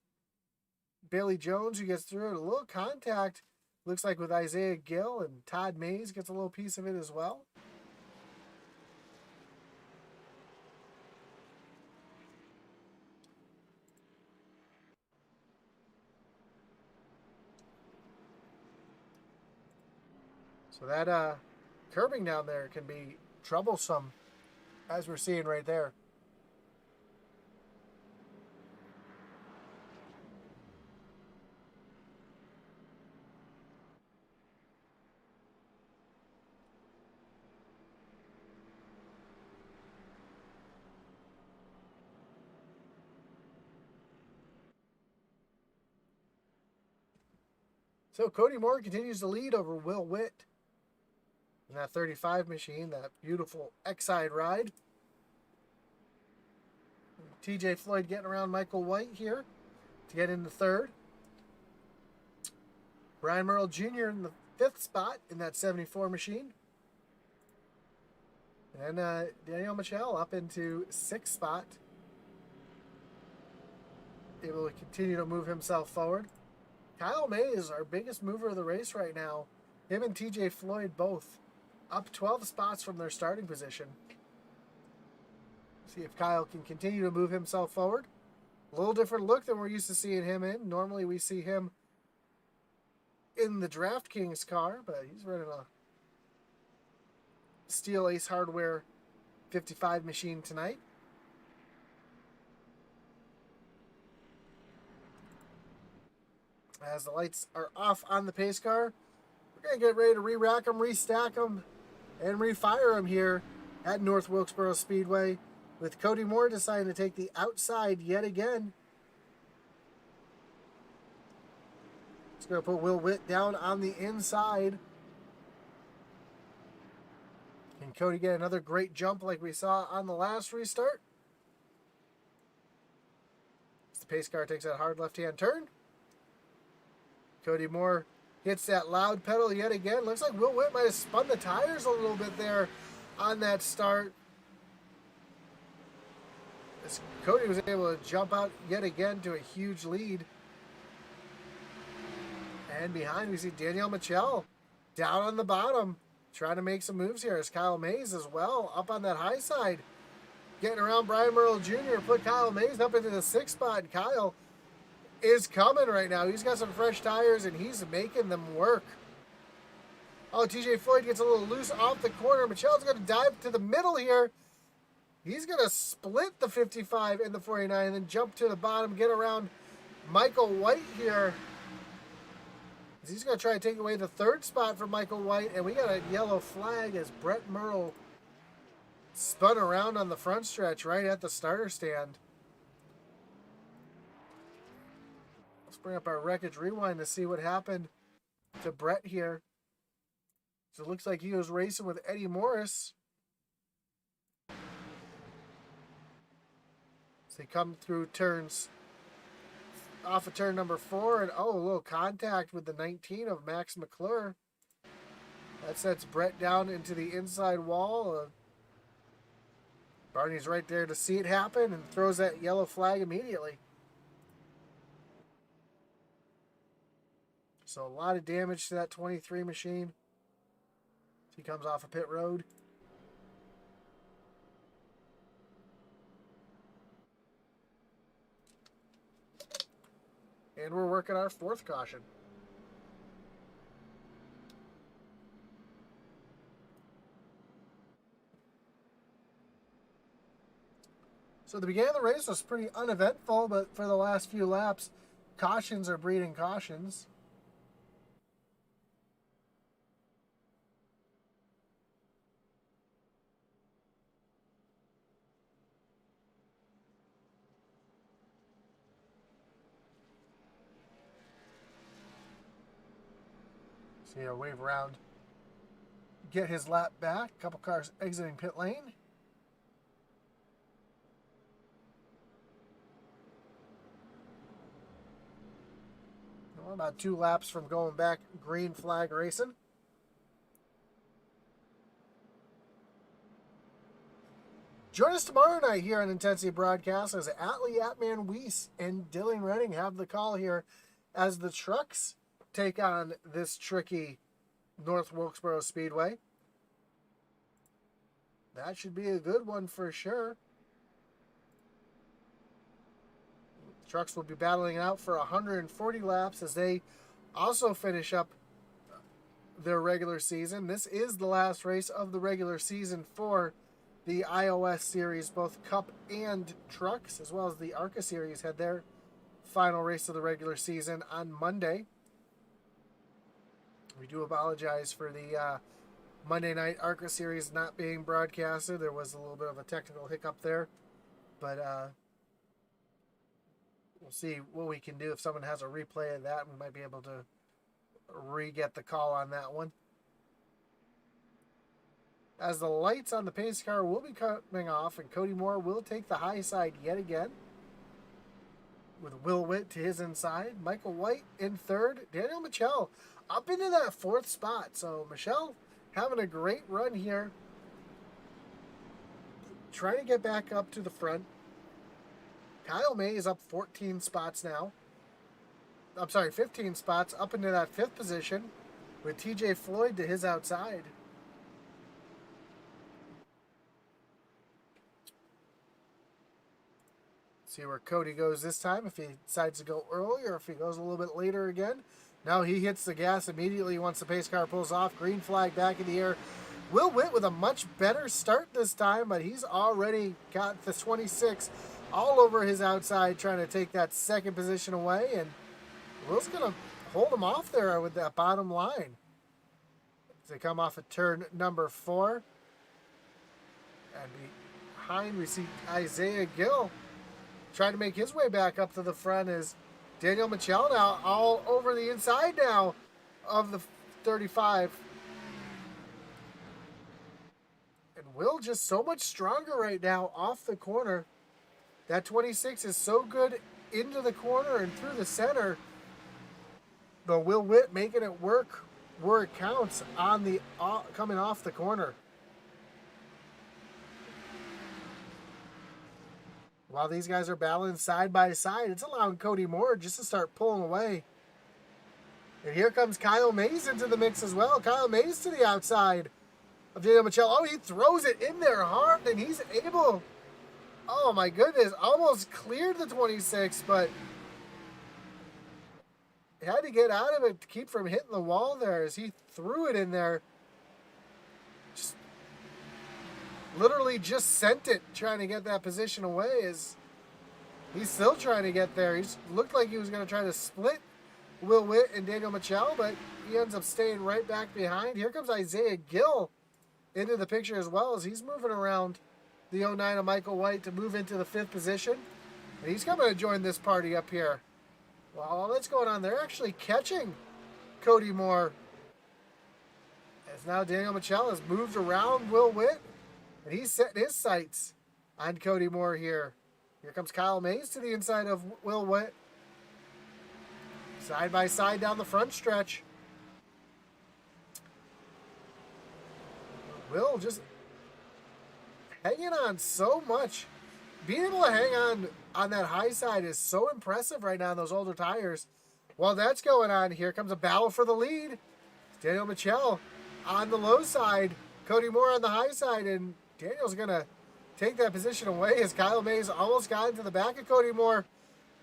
Bailey Jones, who gets through it. A little contact, looks like, with Isaiah Gill, and Todd Mays gets a little piece of it as well. So that curbing down there can be troublesome, as we're seeing right there. So Cody Moore continues to lead over Will Witt in that 35 machine, that beautiful X-side ride. TJ Floyd getting around Michael White here to get into third. Brian Merle Jr. in the 5th spot in that 74 machine. And Daniel Michel up into 6th spot. Able to continue to move himself forward. Kyle Mays, our biggest mover of the race right now. Him and TJ Floyd both up 12 spots from their starting position. See if Kyle can continue to move himself forward. A little different look than we're used to seeing him in. Normally we see him in the DraftKings car, but he's running a Steel Ace Hardware 55 machine tonight. As the lights are off on the pace car, we're going to get ready to re-rack them, restack them, and refire them here at North Wilkesboro Speedway, with Cody Moore deciding to take the outside yet again. He's going to put Will Witt down on the inside. Can Cody get another great jump like we saw on the last restart? As the pace car takes that hard left-hand turn. Cody Moore hits that loud pedal yet again. Looks like Will Witt might have spun the tires a little bit there on that start. As Cody was able to jump out yet again to a huge lead. And behind we see Danielle Michel down on the bottom, trying to make some moves here. As Kyle Mays as well up on that high side, getting around Brian Merle Jr. Put Kyle Mays up into the 6th spot. And Kyle is coming right now. He's got some fresh tires and he's making them work. Oh, TJ Floyd gets a little loose off the corner. Michel's going to dive to the middle here. He's going to split the 55 and the 49 and then jump to the bottom, get around Michael White here. He's going to try to take away the 3rd spot from Michael White, and we got a yellow flag as Brett Merle spun around on the front stretch right at the starter stand. Let's bring up our wreckage rewind to see what happened to Brett here. So it looks like he was racing with Eddie Morris. So they come through turns off of turn number 4, and oh, a little contact with the 19 of Max McClure. That sets Brett down into the inside wall. Barney's right there to see it happen and throws that yellow flag immediately. So a lot of damage to that 23 machine. He comes off of pit road. And we're working our 4th caution. So the beginning of the race was pretty uneventful, but for the last few laps, cautions are breeding cautions. So he'll wave around, get his lap back. A couple cars exiting pit lane. Well, about 2 laps from going back green flag racing. Join us tomorrow night here on Intensity Broadcast as Atlee Atman Weiss and Dylan Redding have the call here as the trucks take on this tricky North Wilkesboro Speedway. That should be a good one for sure. The trucks will be battling it out for 140 laps as they also finish up their regular season. This is the last race of the regular season for the iOS series, both Cup and Trucks, as well as the ARCA series had their final race of the regular season on Monday. We do apologize for the Monday night ARCA series not being broadcasted. There was a little bit of a technical hiccup there, but we'll see what we can do. If someone has a replay of that, we might be able to re-get the call on that one. As the lights on the pace car will be coming off, and Cody Moore will take the high side yet again, with Will Witt to his inside. Michael White in third. Daniel Michel up into that 4th spot. So Michel having a great run here, trying to get back up to the front. Kyle May is up 14 spots now. I'm sorry, 15 spots up into that 5th position with TJ Floyd to his outside. See where Cody goes this time, if he decides to go early or if he goes a little bit later again. Now he hits the gas immediately once the pace car pulls off. Green flag back in the air. Will Witt with a much better start this time, but he's already got the 26 all over his outside trying to take that 2nd position away, and Will's going to hold him off there with that bottom line. As they come off of turn number 4. And behind we see Isaiah Gill trying to make his way back up to the front as Daniel Michel now all over the inside now of the 35. And Will just so much stronger right now off the corner. That 26 is so good into the corner and through the center. But Will Witt making it work where it counts on the coming off the corner. While these guys are battling side by side, it's allowing Cody Moore just to start pulling away. And here comes Kyle Mays into the mix as well. Kyle Mays to the outside of Daniel Michel. Oh, he throws it in there hard, and he's able, oh my goodness, almost cleared the 26, but he had to get out of it to keep from hitting the wall there as he threw it in there. Literally just sent it, trying to get that position away. As he's still trying to get there. He looked like he was going to try to split Will Witt and Daniel Michel, but he ends up staying right back behind. Here comes Isaiah Gill into the picture as well, as he's moving around the 09 of Michael White to move into the 5th position. And he's coming to join this party up here. Well, all that's going on, they're actually catching Cody Moore. As now Daniel Michel has moved around Will Witt. And he's setting his sights on Cody Moore here. Here comes Kyle Mays to the inside of Will Witt. Side by side down the front stretch. Will just hanging on so much. Being able to hang on that high side is so impressive right now on those older tires. While that's going on, here comes a battle for the lead. Daniel Michel on the low side. Cody Moore on the high side, and Daniel's going to take that position away as Kyle Mays almost got into the back of Cody Moore.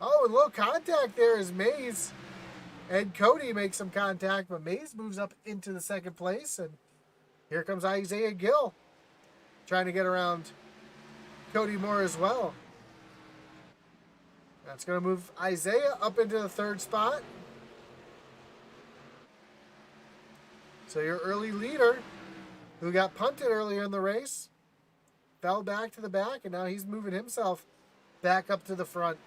Oh, and a little contact there as Mays and Cody make some contact, but Mays moves up into the 2nd place, and here comes Isaiah Gill trying to get around Cody Moore as well. That's going to move Isaiah up into the 3rd spot. So your early leader, who got punted earlier in the race, fell back to the back, and now he's moving himself back up to the front.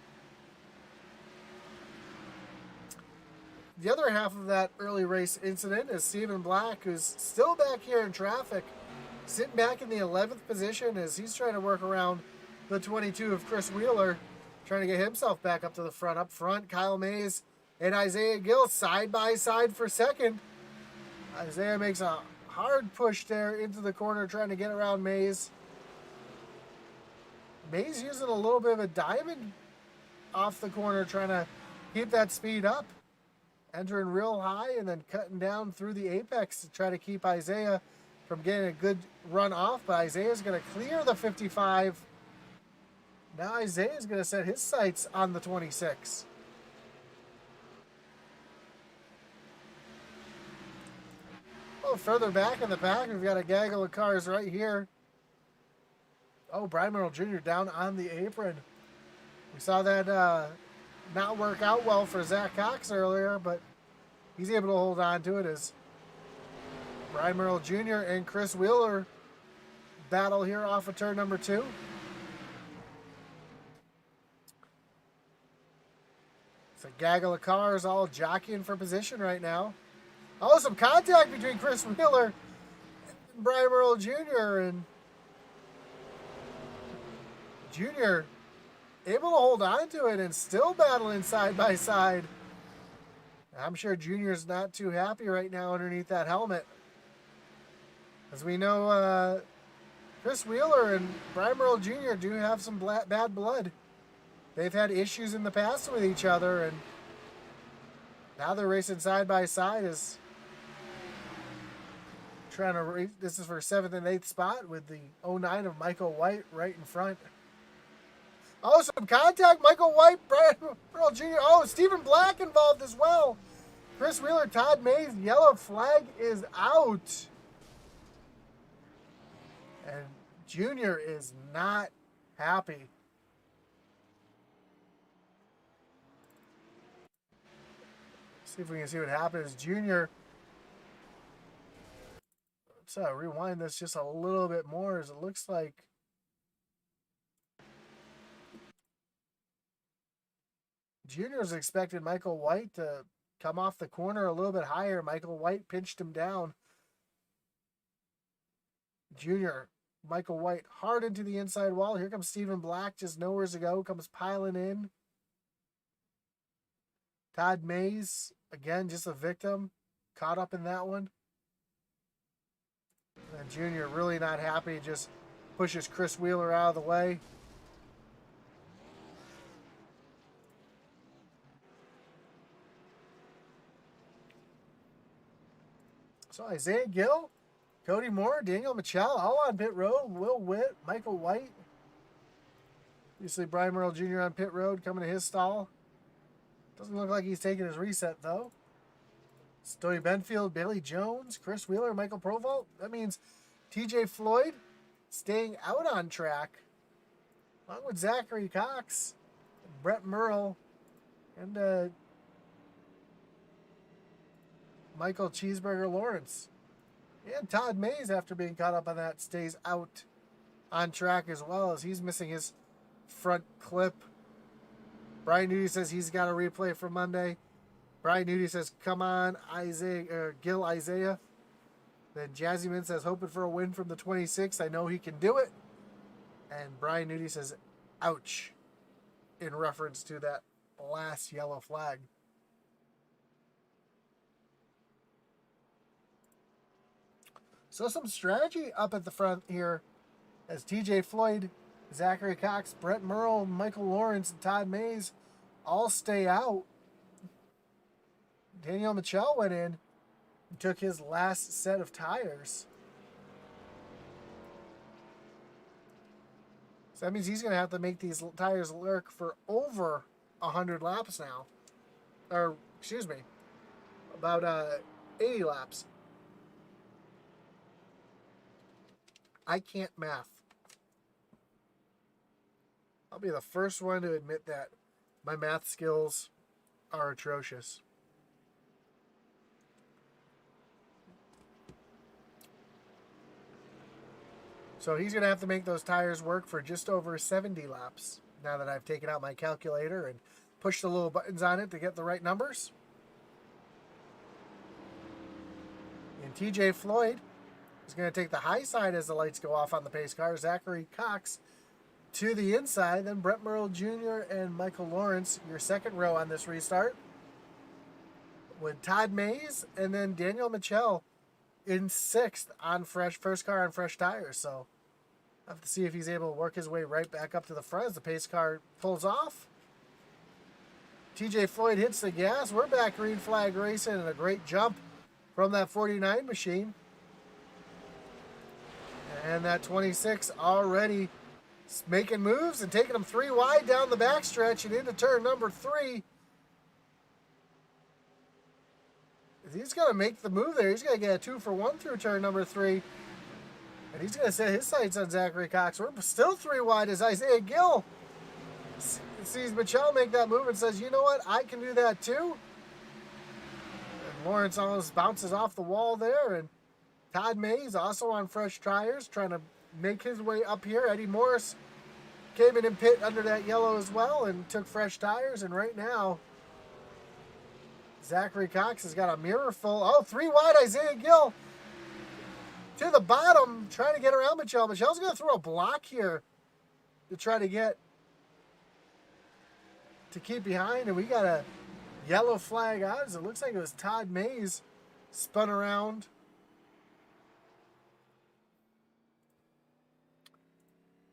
The other half of that early race incident is Stephen Black, who's still back here in traffic, sitting back in the 11th position as he's trying to work around the 22 of Chris Wheeler, trying to get himself back up to the front. Up front, Kyle Mays and Isaiah Gill side by side for second. Isaiah makes a hard push there into the corner trying to get around Mays. Mays using a little bit of a diamond off the corner trying to keep that speed up. Entering real high and then cutting down through the apex to try to keep Isaiah from getting a good run off. But Isaiah's going to clear the 55. Now Isaiah's going to set his sights on the 26. A little further back in the pack, we've got a gaggle of cars right here. Oh, Brian Merrill Jr. down on the apron. We saw that not work out well for Zach Cox earlier, but he's able to hold on to it as Brian Merrill Jr. and Chris Wheeler battle here off of turn number 2. It's a gaggle of cars all jockeying for position right now. Oh, some contact between Chris Wheeler and Brian Merrill Jr. and Jr. able to hold on to it and still battling side by side. I'm sure Junior's not too happy right now underneath that helmet. As we know, Chris Wheeler and Brian Merrill Jr. do have some bad blood. They've had issues in the past with each other, and now they're racing side by side as trying to race. This is for 7th and 8th spot with the 09 of Michael White right in front. Oh, some contact. Michael White, Brian Merrill Jr. Oh, Stephen Black involved as well. Chris Wheeler, Todd Mays, yellow flag is out. And Junior is not happy. See if we can see what happens. Junior. Let's rewind this just a little bit more as it looks like Junior's expected Michael White to come off the corner a little bit higher. Michael White pinched him down. Junior, Michael White hard into the inside wall. Here comes Stephen Black, just nowhere to go, comes piling in. Todd Mays, again, just a victim, caught up in that one. And Junior really not happy, just pushes Chris Wheeler out of the way. So Isaiah Gill, Cody Moore, Daniel Michelle, all on pit road. Will Witt, Michael White. Obviously Brian Merrill Jr. on pit road coming to his stall. Doesn't look like he's taking his reset though. Stoey Benfield, Bailey Jones, Chris Wheeler, Michael Provolt. That means TJ Floyd staying out on track. Along with Zachary Cox, Brett Merle, and Michael Cheeseburger Lawrence. And Todd Mays, after being caught up on that, stays out on track as well as he's missing his front clip. Brian Nudie says he's got a replay for Monday. Brian Nudie says, come on, Gil Isaiah. Then Jazzyman says, hoping for a win from the 26. I know he can do it. And Brian Nudie says, ouch, in reference to that last yellow flag. So some strategy up at the front here as TJ Floyd, Zachary Cox, Brett Merle, Michael Lawrence, and Todd Mays all stay out. Daniel Michelle went in and took his last set of tires. So that means he's going to have to make these tires work for over 100 laps now. Or, excuse me, about 80 laps. I can't math. I'll be the first one to admit that my math skills are atrocious. So he's going to have to make those tires work for just over 70 laps now that I've taken out my calculator and pushed the little buttons on it to get the right numbers. And TJ Floyd is going to take the high side as the lights go off on the pace car. Zachary Cox to the inside. Then Brett Merle Jr. and Michael Lawrence, your second row on this restart. with Todd Mays and then Daniel Mitchell in 6th on first car on fresh tires. So I have to see if he's able to work his way right back up to the front as the pace car pulls off. TJ Floyd hits the gas. We're back green flag racing and a great jump from that 49 machine. And that 26 already making moves and taking them 3 wide down the backstretch and into turn number 3. He's going to make the move there. He's going to get a 2-for-1 through turn number 3. And he's going to set his sights on Zachary Cox. We're still 3 wide as Isaiah Gill sees Mitchell make that move and says, you know what, I can do that too. And Lawrence almost bounces off the wall there. And Todd Mays also on fresh tires trying to make his way up here. Eddie Morris came in and pit under that yellow as well and took fresh tires. And right now, Zachary Cox has got a mirror full. Oh, 3 wide Isaiah Gill to the bottom, trying to get around Mitchell. Mitchell's going to throw a block here to try to keep behind. And we got a yellow flag out as it looks like it was Todd Mays spun around.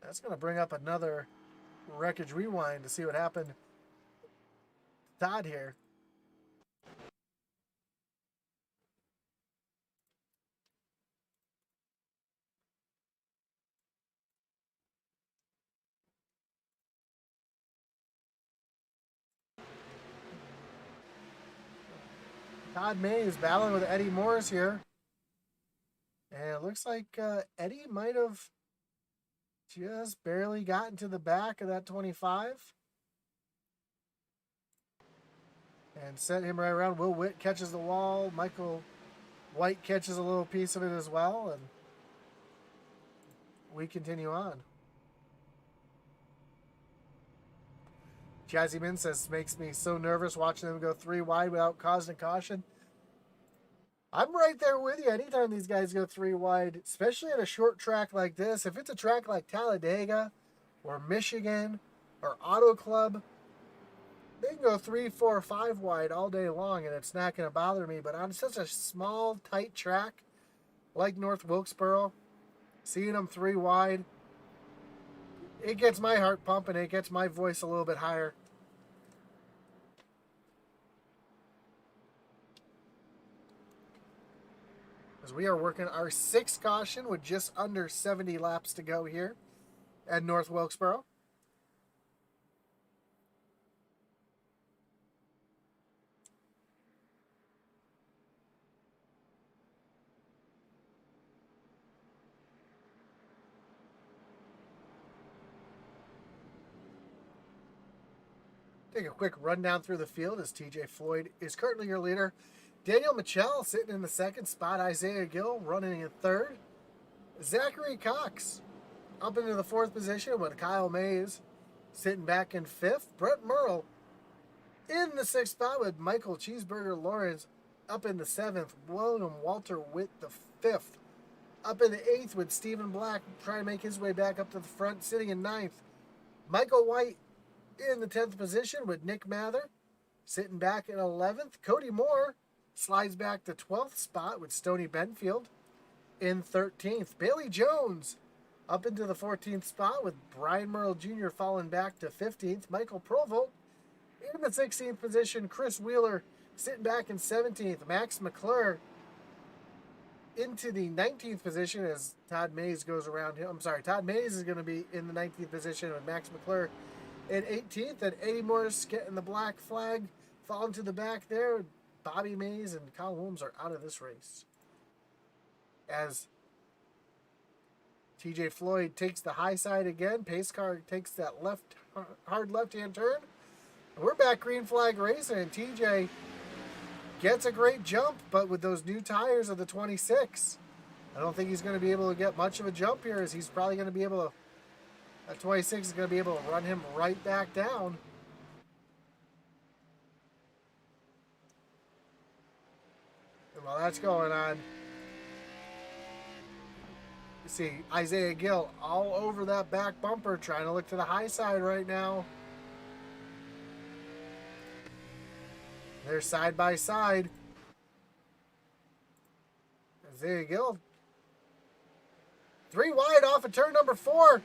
That's going to bring up another wreckage rewind to see what happened to Todd here. Todd Mays battling with Eddie Morris here. And it looks like Eddie might have just barely gotten to the back of that 25. And set him right around. Will Witt catches the wall. Michael White catches a little piece of it as well. And we continue on. Jazzy Min says, makes me so nervous watching them go 3 wide without causing a caution. I'm right there with you. Anytime these guys go 3 wide, especially at a short track like this, if it's a track like Talladega or Michigan or Auto Club, they can go 3, 4, 5 wide all day long and it's not going to bother me. But on such a small, tight track like North Wilkesboro, seeing them 3 wide, it gets my heart pumping. It gets my voice a little bit higher. As we are working our 6th caution with just under 70 laps to go here at North Wilkesboro. Take a quick rundown through the field as TJ Floyd is currently your leader. Daniel Mitchell sitting in the 2nd spot. Isaiah Gill running in 3rd. Zachary Cox up into the 4th position with Kyle Mays sitting back in 5th. Brett Merle in the 6th spot with Michael Cheeseburger Lawrence up in the 7th. William Walter Witt the 5th. Up in the 8th with Stephen Black trying to make his way back up to the front, sitting in 9th. Michael White in the 10th position with Nick Mather sitting back in 11th. Cody Moore slides back to 12th spot with Stoney Benfield in 13th. Bailey Jones up into the 14th spot with Brian Merle Jr. falling back to 15th. Michael Provost in the 16th position. Chris Wheeler sitting back in 17th. Max McClure into the 19th position as Todd Mays goes around him. I'm sorry, Todd Mays is going to be in the 19th position with Max McClure in 18th. And Eddie Morris getting the black flag, falling to the back there. Bobby Mays and Kyle Williams are out of this race. As TJ Floyd takes the high side again. Pace car takes that hard left-hand turn. And we're back green flag racing. And TJ gets a great jump, but with those new tires of the 26, I don't think he's going to be able to get much of a jump here, as he's probably going to be able to, that 26 is going to be able to run him right back down. And while that's going on, you see Isaiah Gill all over that back bumper, trying to look to the high side right now. They're side by side. Isaiah Gill. 3 wide off of turn number 4.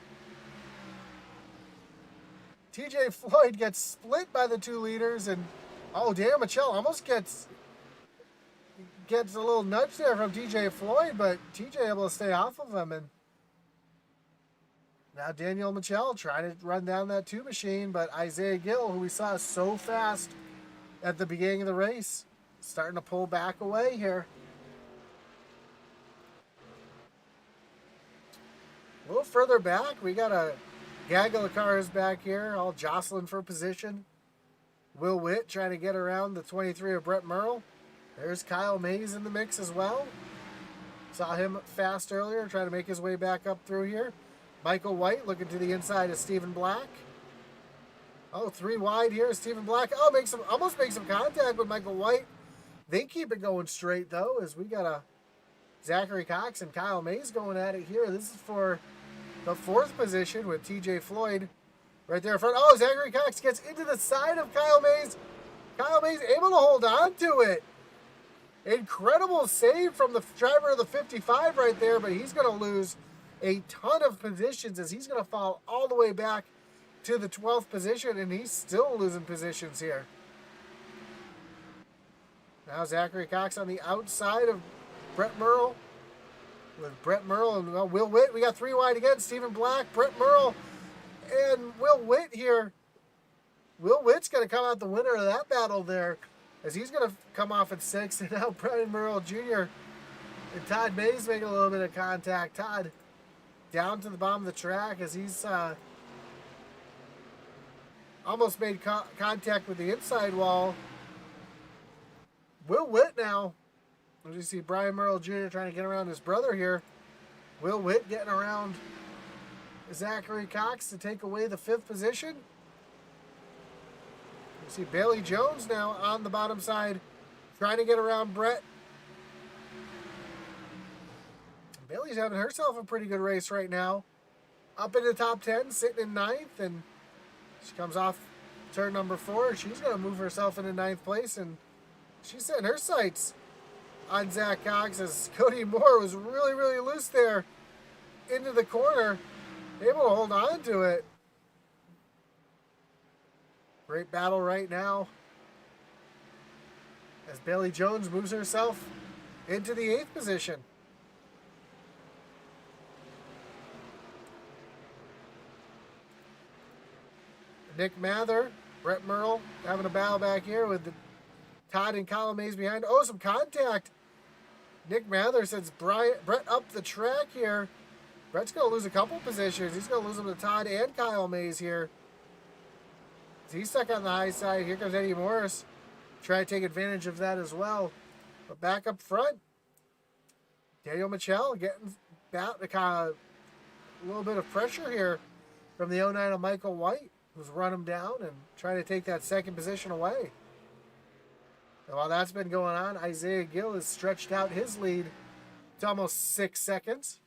TJ Floyd gets split by the 2 leaders, and Daniel Michel almost gets a little nudge there from TJ Floyd, but TJ able to stay off of him. And now Daniel Michel trying to run down that 2 machine, but Isaiah Gill, who we saw so fast at the beginning of the race, starting to pull back away here. A little further back, we got a gaggle of cars back here, all jostling for position. Will Witt trying to get around the 23 of Brett Merle. There's Kyle Mays in the mix as well. Saw him fast earlier, trying to make his way back up through here. Michael White looking to the inside of Stephen Black. 3 wide here. Stephen Black. Almost makes some contact with Michael White. They keep it going straight, though, as we got a Zachary Cox and Kyle Mays going at it here. This is for the 4th position with TJ Floyd right there in front. Zachary Cox gets into the side of Kyle Mays. Kyle Mays able to hold on to it. Incredible save from the driver of the 55 right there, but he's going to lose a ton of positions as he's going to fall all the way back to the 12th position, and he's still losing positions here. Now Zachary Cox on the outside of Brett Merle. With Brett Merle and Will Witt. We got 3 wide again. Stephen Black, Brett Merle, and Will Witt here. Will Witt's going to come out the winner of that battle there, as he's going to come off at 6th. And now Brian Merle Jr. and Todd Mays making a little bit of contact. Todd down to the bottom of the track as he's almost made contact with the inside wall. Will Witt now. As you see Brian Merle Jr. trying to get around his brother here. Will Witt getting around Zachary Cox to take away the 5th position. You see Bailey Jones now on the bottom side trying to get around Brett. Bailey's having herself a pretty good race right now. Up in the top 10, sitting in 9th, and she comes off turn number 4. She's going to move herself into 9th place, and she's setting her sights on Zach Cox as Cody Moore was really, really loose there into the corner, able to hold on to it. Great battle right now as Bailey Jones moves herself into the 8th position. Nick Mather, Brett Merle having a battle back here with the Todd and Kyle Mays behind. Some contact. Nick Mather sends Brett up the track here. Brett's going to lose a couple positions. He's going to lose them to Todd and Kyle Mays here. He's stuck on the high side. Here comes Eddie Morris. Trying to take advantage of that as well. But back up front, Daniel Michel getting back a little bit of pressure here from the 09 of Michael White, who's run him down and trying to take that 2nd position away. And while that's been going on, Isaiah Gill has stretched out his lead to almost 6 seconds.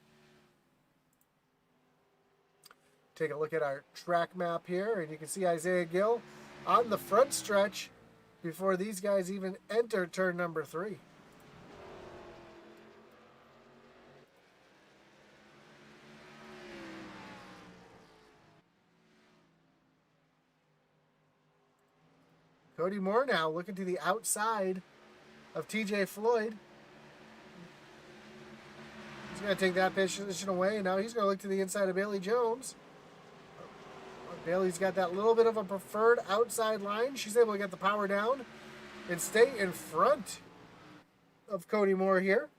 Take a look at our track map here, and you can see Isaiah Gill on the front stretch before these guys even enter turn number 3. Cody Moore now looking to the outside of TJ Floyd. He's going to take that position away. Now he's going to look to the inside of Bailey Jones. Bailey's got that little bit of a preferred outside line. She's able to get the power down and stay in front of Cody Moore here.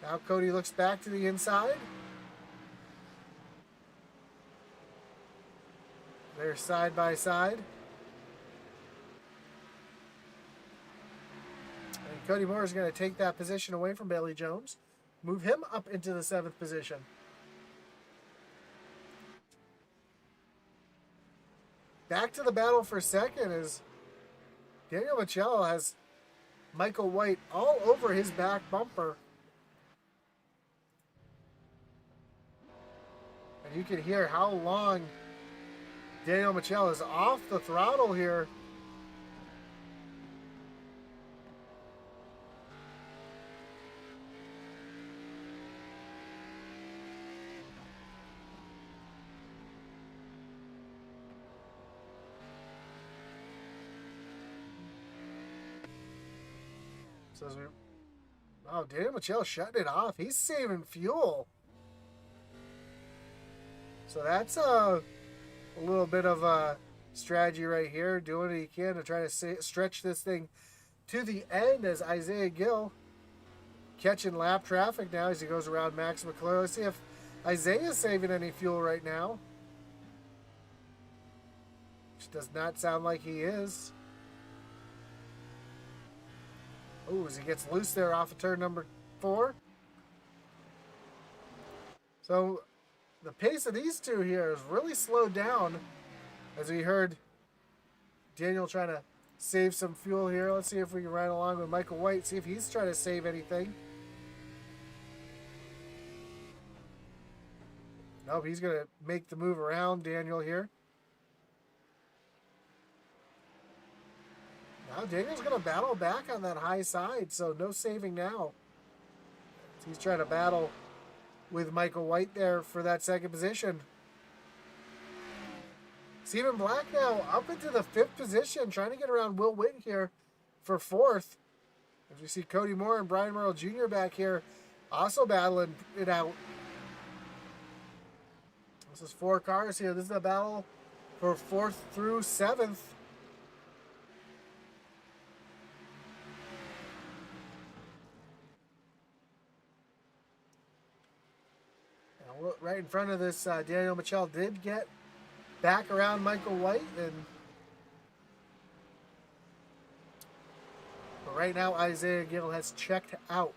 Now Cody looks back to the inside. They're side by side. And Cody Moore is going to take that position away from Bailey Jones. Move him up into the 7th position. Back to the battle for 2nd as Daniel Michel has Michael White all over his back bumper. And you can hear how long Daniel Michel is off the throttle here. So as we, oh, Daniel Michel shutting it off. He's saving fuel. So that's a little bit of a strategy right here. Doing what he can to try to stretch this thing to the end as Isaiah Gill catching lap traffic now as he goes around Max McClure. Let's see if Isaiah is saving any fuel right now. Which does not sound like he is. Oh, as he gets loose there off of turn number 4. So the pace of these two here is really slowed down as we heard Daniel trying to save some fuel here. Let's see if we can ride along with Michael White, see if he's trying to save anything. Nope, he's going to make the move around Daniel here. Now Daniel's going to battle back on that high side, so no saving now. He's trying to battle with Michael White there for that second position. Stephen Black now up into the 5th position, trying to get around Will Witten here for 4th. As we see Cody Moore and Brian Merle Jr. back here also battling it out. This is 4 cars here. This is the battle for 4th through 7th. Right in front of this, Daniel Michel did get back around Michael White, and but right now Isaiah Gill has checked out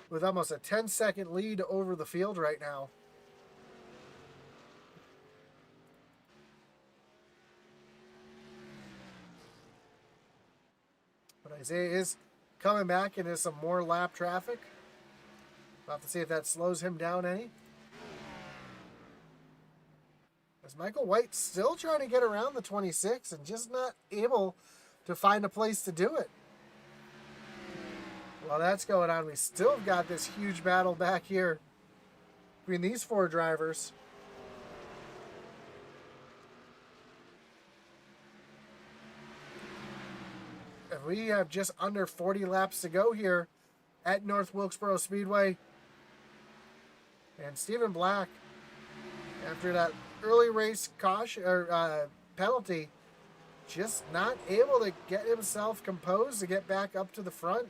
with almost a 10-second lead over the field right now. But Isaiah is coming back into some more lap traffic. We'll have to see if that slows him down any. As Michael White still trying to get around the 26 and just not able to find a place to do it. While that's going on, we still have got this huge battle back here between these 4 drivers. And we have just under 40 laps to go here at North Wilkesboro Speedway. And Stephen Black, after that early race caution or penalty, just not able to get himself composed to get back up to the front.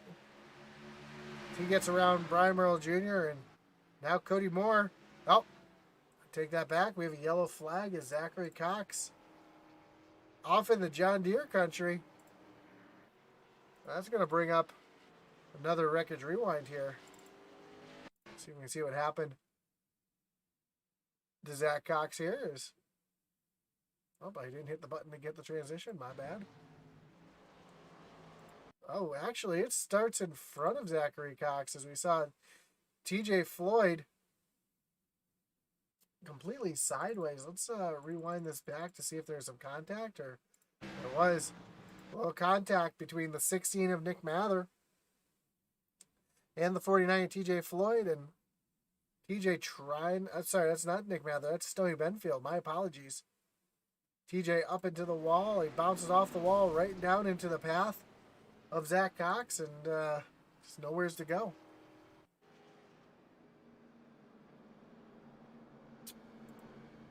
He gets around Brian Merle Jr. and now Cody Moore. Oh, take that back. We have a yellow flag as Zachary Cox off in the John Deere country. That's going to bring up another wreckage rewind here. See if we can see what happened to Zach Cox here. Oh, but he didn't hit the button to get the transition. My bad. Oh, actually, it starts in front of Zachary Cox as we saw TJ Floyd completely sideways. Let's rewind this back to see if there's some contact, or there was a little contact between the 16 of Nick Mather and the 49 of TJ Floyd, and TJ trying, sorry, that's not Nick Mather, that's Stony Benfield. My apologies. TJ up into the wall. He bounces off the wall right down into the path of Zach Cox, and just nowheres to go.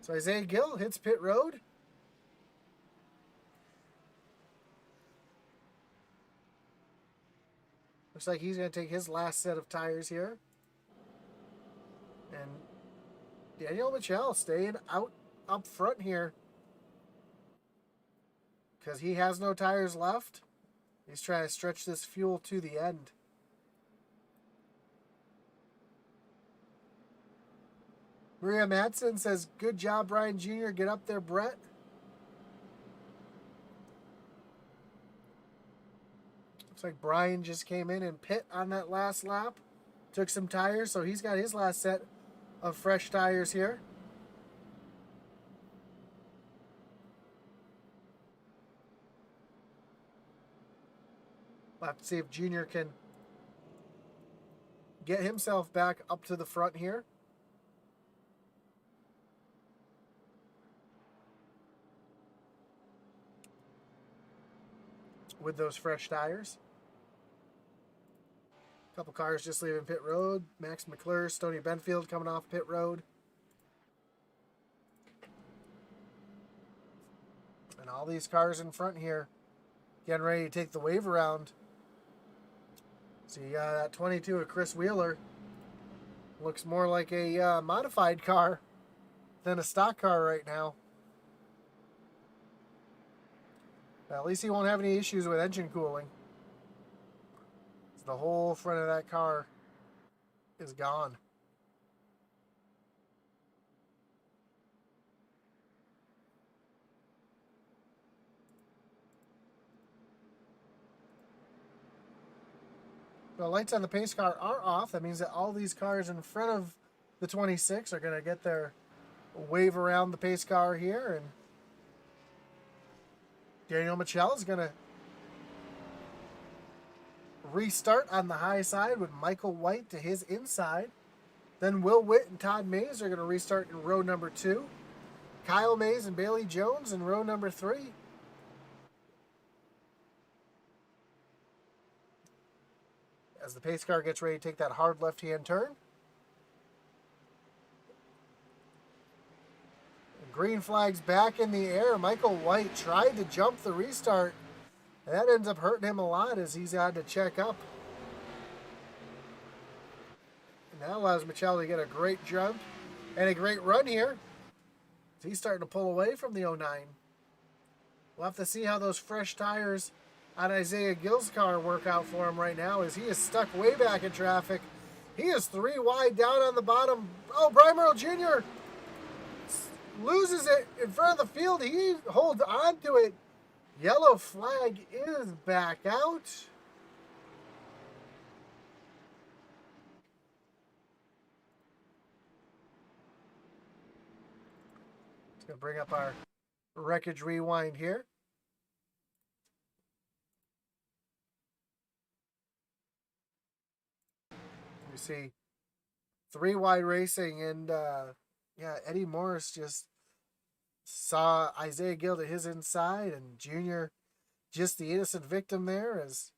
So Isaiah Gill hits pit road. Looks like he's going to take his last set of tires here. And Daniel Michel staying out up front here because he has no tires left. He's trying to stretch this fuel to the end. Maria Madsen says, good job, Brian Jr. Get up there, Brett. Looks like Brian just came in and pit on that last lap. Took some tires, so he's got his last set of fresh tires here. We'll have to see if Junior can get himself back up to the front here. With those fresh tires. A couple cars just leaving pit road. Max McClure, Stoney Benfield coming off pit road. And all these cars in front here getting ready to take the wave around. So you got that 22 of Chris Wheeler. Looks more like a modified car than a stock car right now. But at least he won't have any issues with engine cooling. The whole front of that car is gone. The lights on the pace car are off. That means that all these cars in front of the 26 are going to get their wave around the pace car here. And Daniel Michel is going to restart on the high side with Michael White to his inside. Then Will Witt and Todd Mays are going to restart in row number 2. Kyle Mays and Bailey Jones in row number 3. As the pace car gets ready to take that hard left-hand turn. Green flag's back in the air. Michael White tried to jump the restart. And that ends up hurting him a lot as he's had to check up. And that allows Michel to get a great jump and a great run here. He's starting to pull away from the 09. We'll have to see how those fresh tires on Isaiah Gill's car work out for him right now, as he is stuck way back in traffic. He is 3 wide down on the bottom. Oh, Brian Merle Jr. loses it in front of the field. He holds on to it. Yellow flag is back out. It's going to bring up our wreckage rewind here. You see 3 wide racing, and Eddie Morris just saw Isaiah Gill to his inside, and Junior just the innocent victim there, as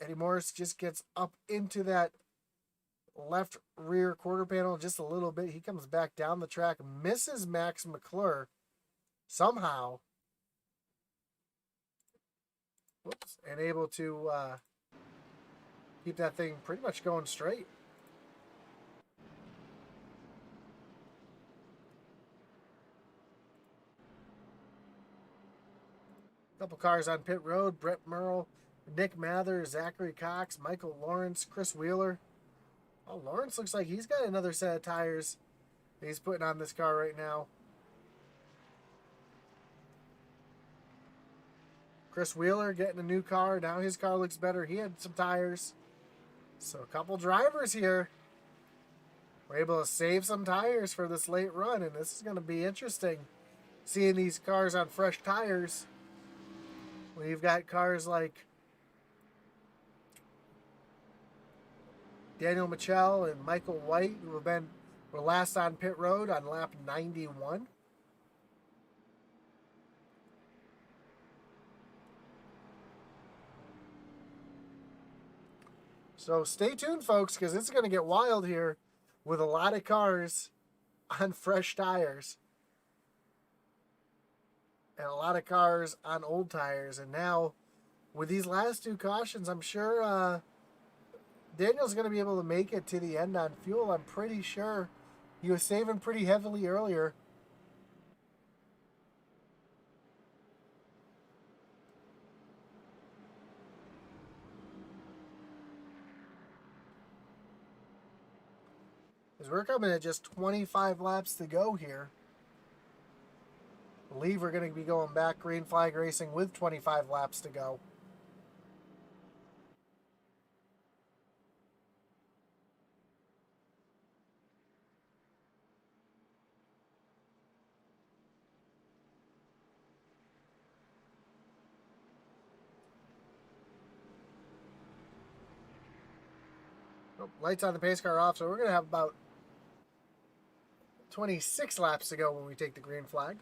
Eddie Morris just gets up into that left rear quarter panel just a little bit. He comes back down the track, misses Max McClure somehow. Whoops, and able to keep that thing pretty much going straight. Couple cars on pit road. Brett Merle, Nick Mather, Zachary Cox, Michael Lawrence, Chris Wheeler. Oh, Lawrence looks like he's got another set of tires that he's putting on this car right now. Chris Wheeler getting a new car. Now his car looks better. He had some tires. So a couple drivers here were able to save some tires for this late run. And this is going to be interesting, seeing these cars on fresh tires. When you've got cars like Daniel Michel and Michael White, who were last on pit road on lap 91. So stay tuned, folks, because it's going to get wild here with a lot of cars on fresh tires and a lot of cars on old tires. And now, with these last 2 cautions, I'm sure Daniel's going to be able to make it to the end on fuel. I'm pretty sure he was saving pretty heavily earlier. As we're coming at just 25 laps to go here. I believe we're going to be going back green flag racing with 25 laps to go. Oh, lights on the pace car off, so we're going to have about 26 laps to go when we take the green flag.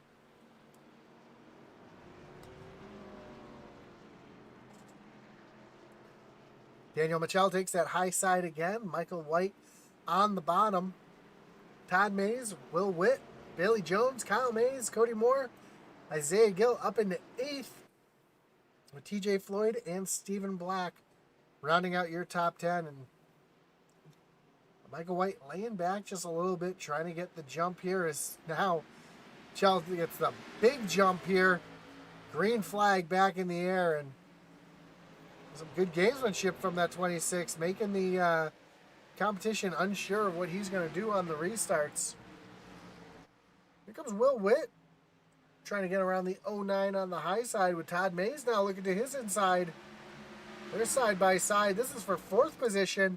Daniel Michel takes that high side again. Michael White on the bottom. Todd Mays, Will Witt, Bailey Jones, Kyle Mays, Cody Moore, Isaiah Gill up into 8th with TJ Floyd and Stephen Black rounding out your top 10. And Michael White laying back just a little bit, trying to get the jump here. As now Chelsea gets the big jump here. Green flag back in the air, and some good gamesmanship from that 26, making the competition unsure of what he's going to do on the restarts. Here comes Will Witt, trying to get around the 09 on the high side with Todd Mays now looking to his inside. They're side by side. This is for 4th position.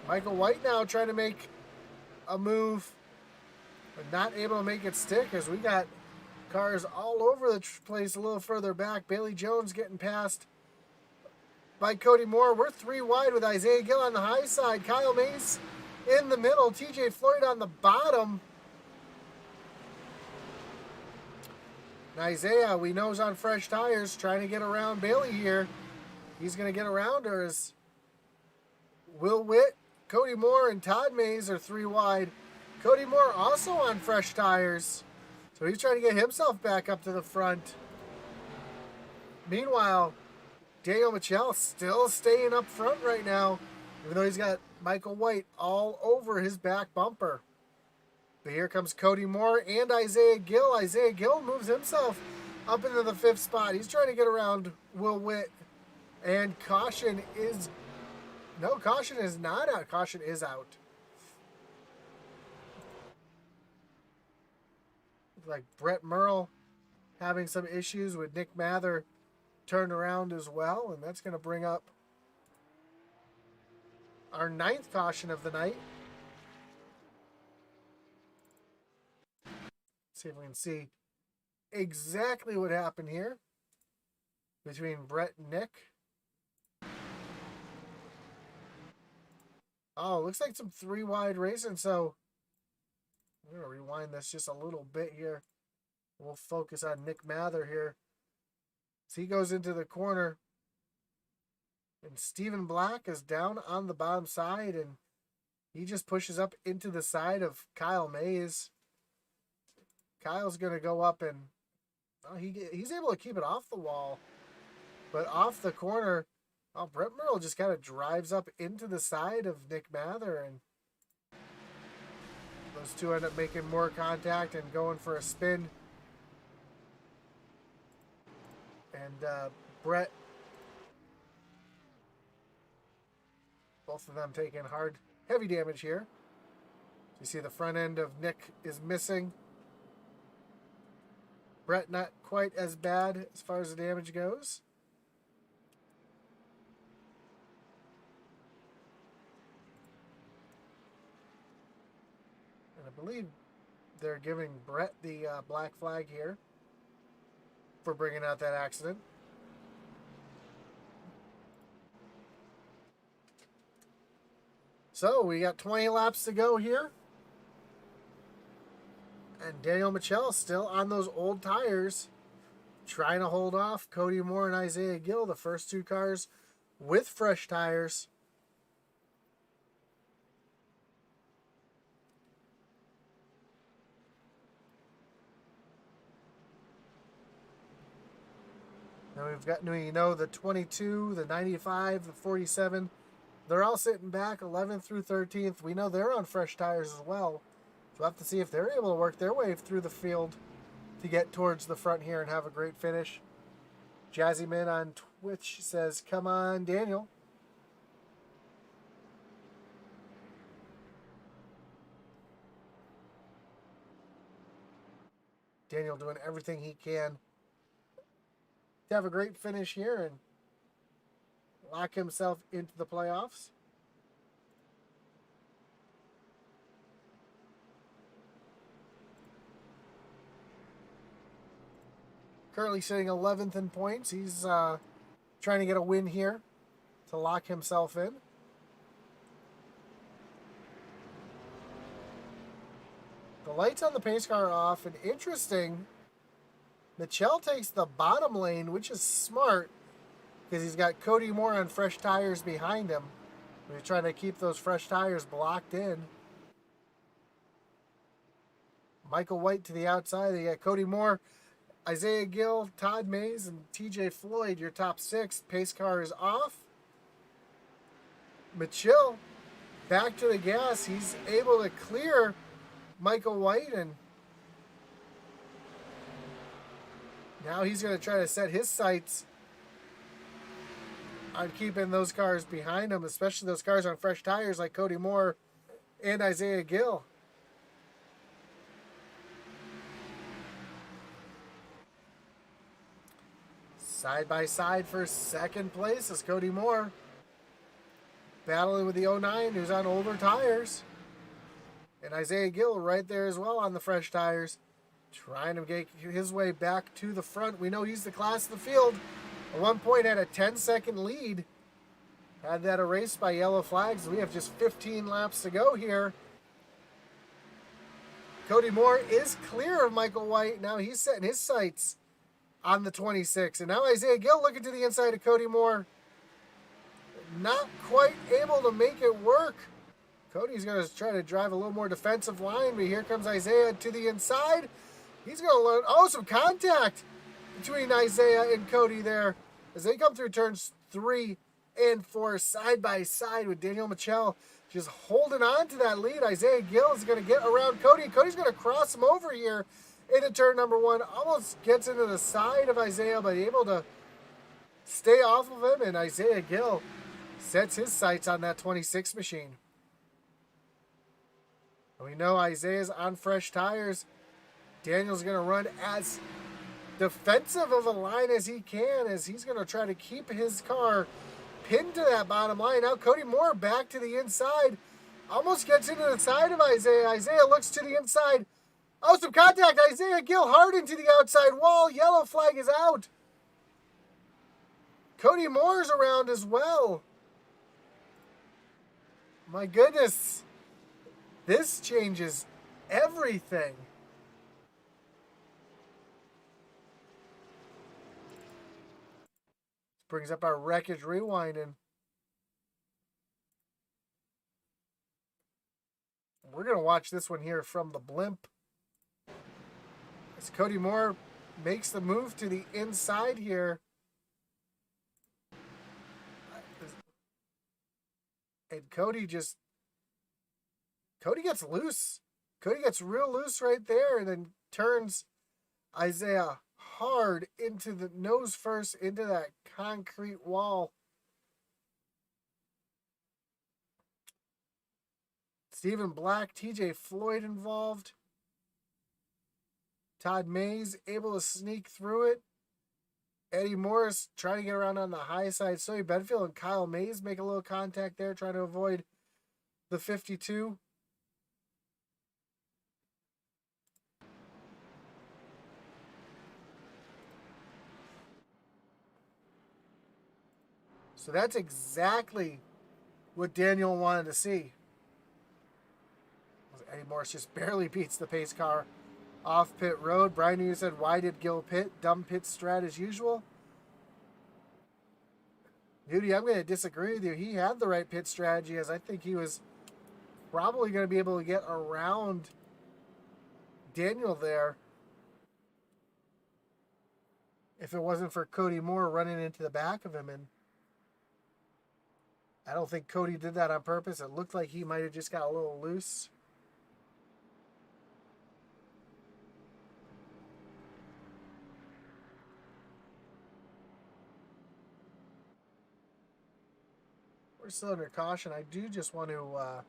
Michael White now trying to make a move, but not able to make it stick as we got cars all over the place a little further back. Bailey Jones getting passed by Cody Moore. We're 3 wide with Isaiah Gill on the high side. Kyle Mays in the middle. TJ Floyd on the bottom. And Isaiah, we know, is on fresh tires, trying to get around Bailey here. He's going to get around her as Will Witt, Cody Moore, and Todd Mays are 3 wide. Cody Moore also on fresh tires, so he's trying to get himself back up to the front. Meanwhile, Daniel Michel still staying up front right now, even though he's got Michael White all over his back bumper. But here comes Cody Moore and Isaiah Gill. Isaiah Gill moves himself up into the 5th spot. He's trying to get around Will Witt. And caution is... No, caution is not out. Caution is out. Looks like Brett Merle having some issues with Nick Mather turned around as well, and that's going to bring up our 9th caution of the night. See if we can see exactly what happened here between Brett and Nick. Oh, looks like some 3 wide racing, so I'm going to rewind this just a little bit here. We'll focus on Nick Mather here. So he goes into the corner, and Stephen Black is down on the bottom side, and he just pushes up into the side of Kyle Mays. Kyle's going to go up, and he's able to keep it off the wall, but off the corner, Brett Merle just kind of drives up into the side of Nick Mather, and those two end up making more contact and going for a spin. And Brett, both of them taking heavy damage here. You see the front end of Nick is missing. Brett not quite as bad as far as the damage goes. And I believe they're giving Brett the black flag here for bringing out that accident. So we got 20 laps to go here. And Daniel Michel still on those old tires, trying to hold off Cody Moore and Isaiah Gill, the first 2 cars with fresh tires. Now we've got, the 22, the 95, the 47. They're all sitting back 11th through 13th. We know they're on fresh tires as well. So we'll have to see if they're able to work their way through the field to get towards the front here and have a great finish. Jazzyman on Twitch says, "Come on, Daniel." Daniel doing everything he can to have a great finish here and lock himself into the playoffs. Currently sitting 11th in points. He's trying to get a win here to lock himself in. lights on the pace car off, and interesting, Mitchell takes the bottom lane, which is smart because he's got Cody Moore on fresh tires behind him. He's trying to keep those fresh tires blocked in. Michael White to the outside. They got Cody Moore, Isaiah Gill, Todd Mays, and TJ Floyd, your top 6. Pace car is off. Mitchell back to the gas. He's able to clear Michael White, and now he's going to try to set his sights on keeping those cars behind him, especially those cars on fresh tires like Cody Moore and Isaiah Gill. Side by side for second place is Cody Moore, battling with the 09, who's on older tires. And Isaiah Gill right there as well on the fresh tires, trying to get his way back to the front. We know he's the class of the field. At one point had a 10-second lead. Had that erased by yellow flags. We have just 15 laps to go here. Cody Moore is clear of Michael White. Now he's setting his sights on the 26. And now Isaiah Gill looking to the inside of Cody Moore. Not quite able to make it work. Cody's going to try to drive a little more defensive line, but here comes Isaiah to the inside. He's going to learn. Oh, some contact between Isaiah and Cody there as they come through turns 3 and 4 side by side with Daniel Mitchell just holding on to that lead. Isaiah Gill is going to get around Cody. Cody's going to cross him over here into turn number 1. Almost gets into the side of Isaiah, but able to stay off of him. And Isaiah Gill sets his sights on that 26 machine. We know Isaiah's on fresh tires. Daniel's going to run as defensive of a line as he can, as he's going to try to keep his car pinned to that bottom line. Now Cody Moore back to the inside. Almost gets into the side of Isaiah. Isaiah looks to the inside. Oh, some contact. Isaiah Gill hard into the outside wall. Yellow flag is out. Cody Moore's around as well. My goodness. This changes everything. Brings up our wreckage rewind, and we're going to watch this one here from the blimp. As Cody Moore makes the move to the inside here. And Cody gets loose. Cody gets real loose right there and then turns Isaiah hard into the nose first into that concrete wall. Stephen Black, TJ Floyd involved. Todd Mays able to sneak through it. Eddie Morris trying to get around on the high side. Soy Bedfield and Kyle Mays make a little contact there, trying to avoid the 52. So that's exactly what Daniel wanted to see. Eddie Morris just barely beats the pace car off pit road. Brian Hughes said, why did Gill pit? Dumb pit strat as usual. Duty, I'm going to disagree with you. He had the right pit strategy, as I think he was probably going to be able to get around Daniel there if it wasn't for Cody Moore running into the back of him. And I don't think Cody did that on purpose. It looked like he might have just got a little loose. We're still under caution. I do just want to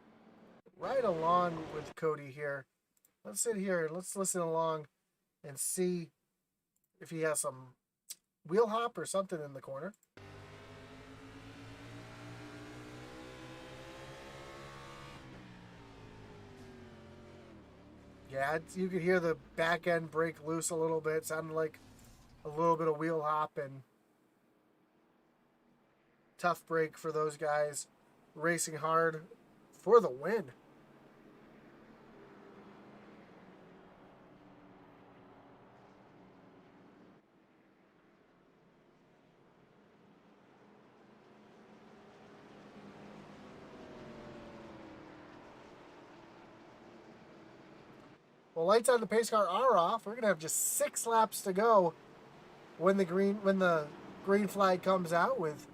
ride along with Cody here. Let's sit here and let's listen along and see if he has some wheel hop or something in the corner. Yeah, you could hear the back end break loose a little bit. It sounded like a little bit of wheel hop, and tough break for those guys racing hard for the win. Well, lights on the pace car are off. We're gonna have just 6 laps to go when the green flag comes out, with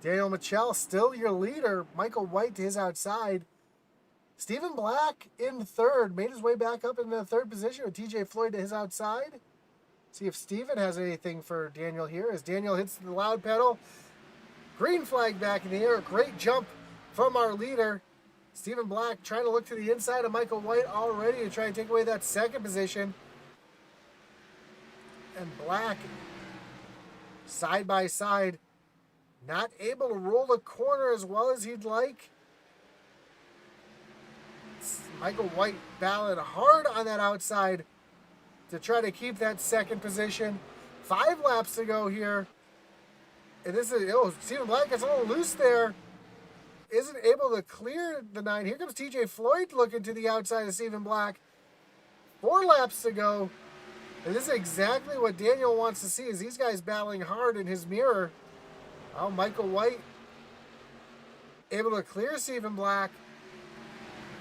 Daniel Mitchell still your leader. Michael White to his outside. Stephen Black in third, made his way back up into the third position with TJ Floyd to his outside. See if Stephen has anything for Daniel here as Daniel hits the loud pedal. Green flag back in the air. Great jump from our leader. Stephen Black trying to look to the inside of Michael White already to try and take away that second position. And Black, side by side, not able to roll the corner as well as he'd like. Michael White battling hard on that outside to try to keep that second position. 5 laps to go here. And this is, Stephen Black gets a little loose there. Isn't able to clear the 9. Here comes TJ Floyd looking to the outside of Stephen Black. 4 laps to go. And this is exactly what Daniel wants to see, is these guys battling hard in his mirror. Oh, Michael White able to clear Stephen Black.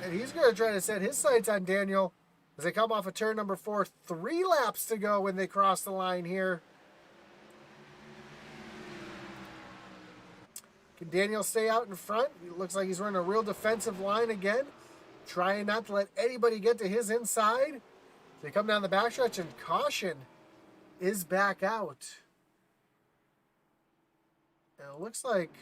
And he's going to try to set his sights on Daniel as they come off of turn number 4. 3 laps to go when they cross the line here. Can Daniel stay out in front? It looks like he's running a real defensive line again, trying not to let anybody get to his inside. They come down the backstretch, and caution is back out. And it looks like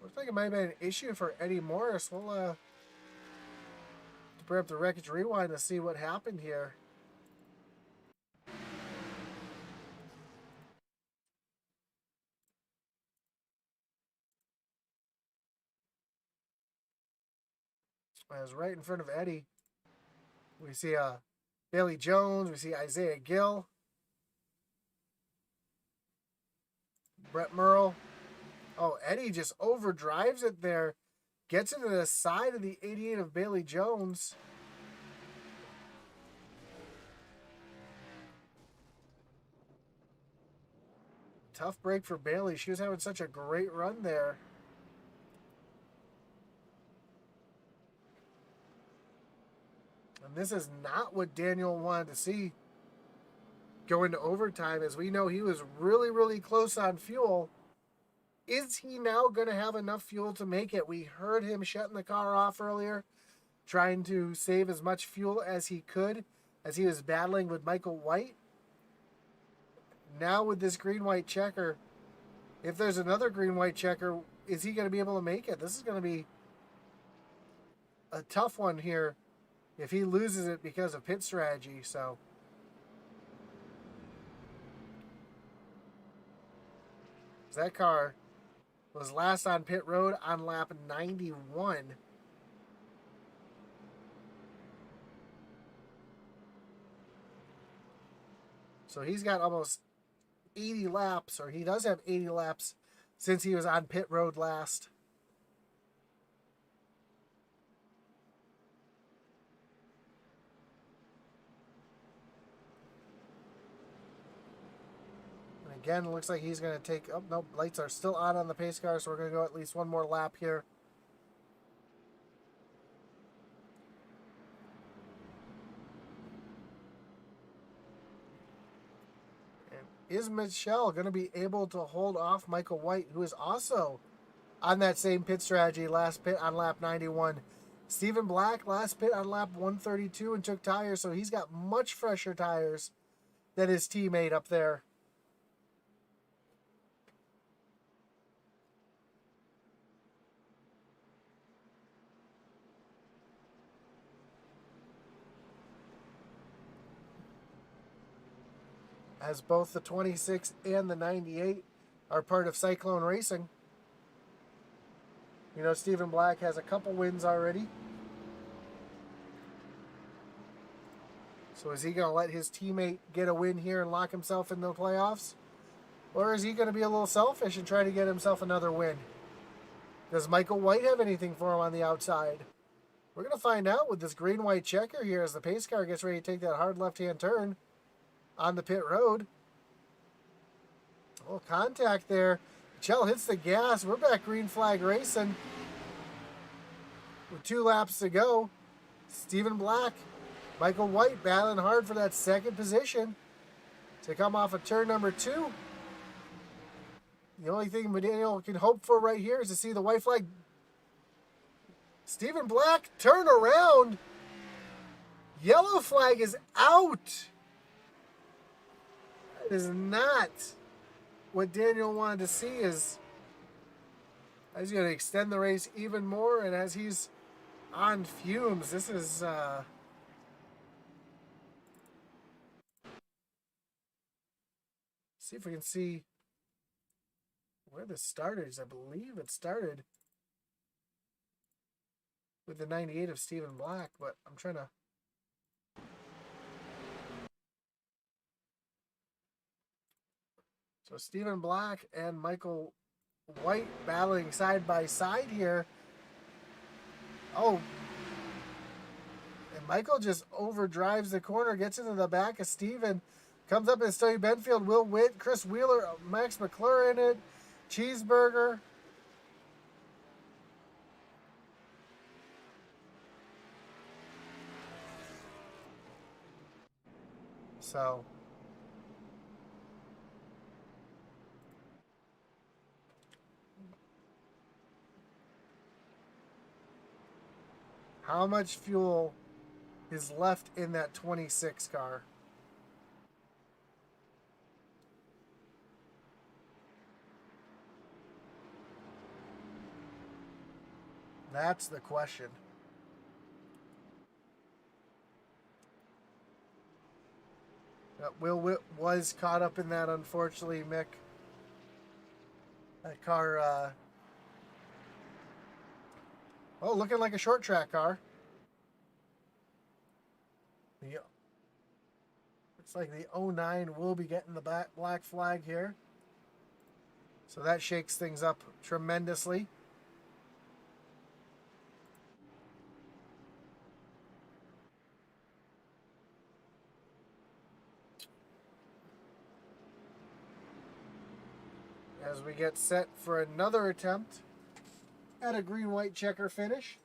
it might have been an issue for Eddie Morris. We'll bring up the wreckage rewind to see what happened here. I was right in front of Eddie. We see Bailey Jones. We see Isaiah Gill. Brett Merle. Oh, Eddie just overdrives it there. Gets into the side of the 88 of Bailey Jones. Tough break for Bailey. She was having such a great run there. And this is not what Daniel wanted to see go into overtime, as we know he was really, really close on fuel. Is he now going to have enough fuel to make it? We heard him shutting the car off earlier, trying to save as much fuel as he could as he was battling with Michael White. Now with this green-white checker, if there's another green-white checker, is he going to be able to make it? This is going to be a tough one here if he loses it because of pit strategy. So that car was last on pit road on lap 91. So he's got almost 80 laps, or he does have 80 laps since he was on pit road last. Again, it looks like he's going to take... Oh, no, lights are still on the pace car, so we're going to go at least one more lap here. And is Michelle going to be able to hold off Michael White, who is also on that same pit strategy, last pit on lap 91? Stephen Black, last pit on lap 132 and took tires, so he's got much fresher tires than his teammate up there. As both the 26 and the 98 are part of Cyclone Racing. You know, Stephen Black has a couple wins already. So is he going to let his teammate get a win here and lock himself in the playoffs? Or is he going to be a little selfish and try to get himself another win? Does Michael White have anything for him on the outside? We're going to find out with this green-white checker here as the pace car gets ready to take that hard left-hand turn on the pit road. Oh, contact there. Michelle hits the gas. We're back green flag racing. with 2 laps to go. Stephen Black, Michael White battling hard for that second position to come off of turn number 2. The only thing Daniel can hope for right here is to see the white flag. Stephen Black, turn around. Yellow flag is out. That is not what Daniel wanted to see. Is he's going to extend the race even more, and as he's on fumes, this is see if we can see where this started. I believe it started with the 98 of Stephen Black, but I'm trying to. So Stephen Black and Michael White battling side by side here. Oh, and Michael just overdrives the corner, gets into the back of Stephen, comes up in Stony Benfield, Will Witt, Chris Wheeler, Max McClure in it, Cheeseburger. So how much fuel is left in that 26 car? That's the question. Will Witt was caught up in that, unfortunately, Mick. That car, oh, looking like a short track car. Looks like the 09 will be getting the black flag here. So that shakes things up tremendously. As we get set for another attempt at a green-white checker finish.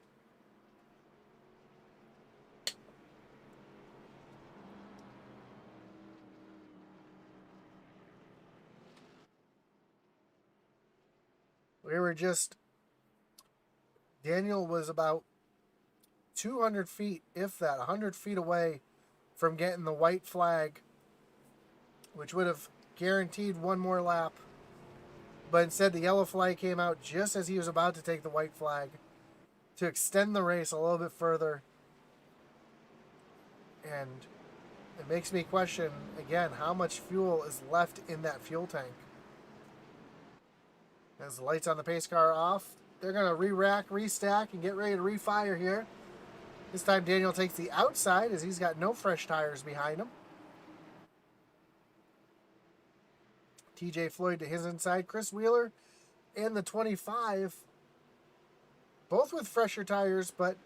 We were just, Daniel was about 200 feet, if that, 100 feet away from getting the white flag, which would have guaranteed one more lap. But instead, the yellow flag came out just as he was about to take the white flag to extend the race a little bit further. And it makes me question, again, how much fuel is left in that fuel tank. As the lights on the pace car off, they're going to re-rack, restack, and get ready to refire here. This time Daniel takes the outside as he's got no fresh tires behind him. TJ Floyd to his inside. Chris Wheeler and the 25, both with fresher tires, but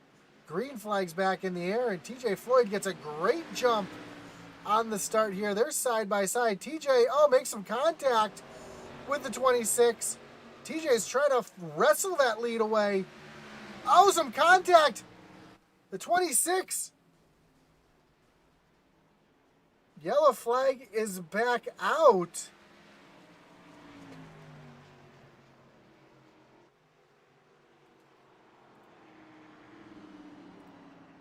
green flags back in the air, and TJ Floyd gets a great jump on the start here. They're side by side. TJ, makes some contact with the 26. TJ's trying to wrestle that lead away. Oh, some contact. The 26. Yellow flag is back out.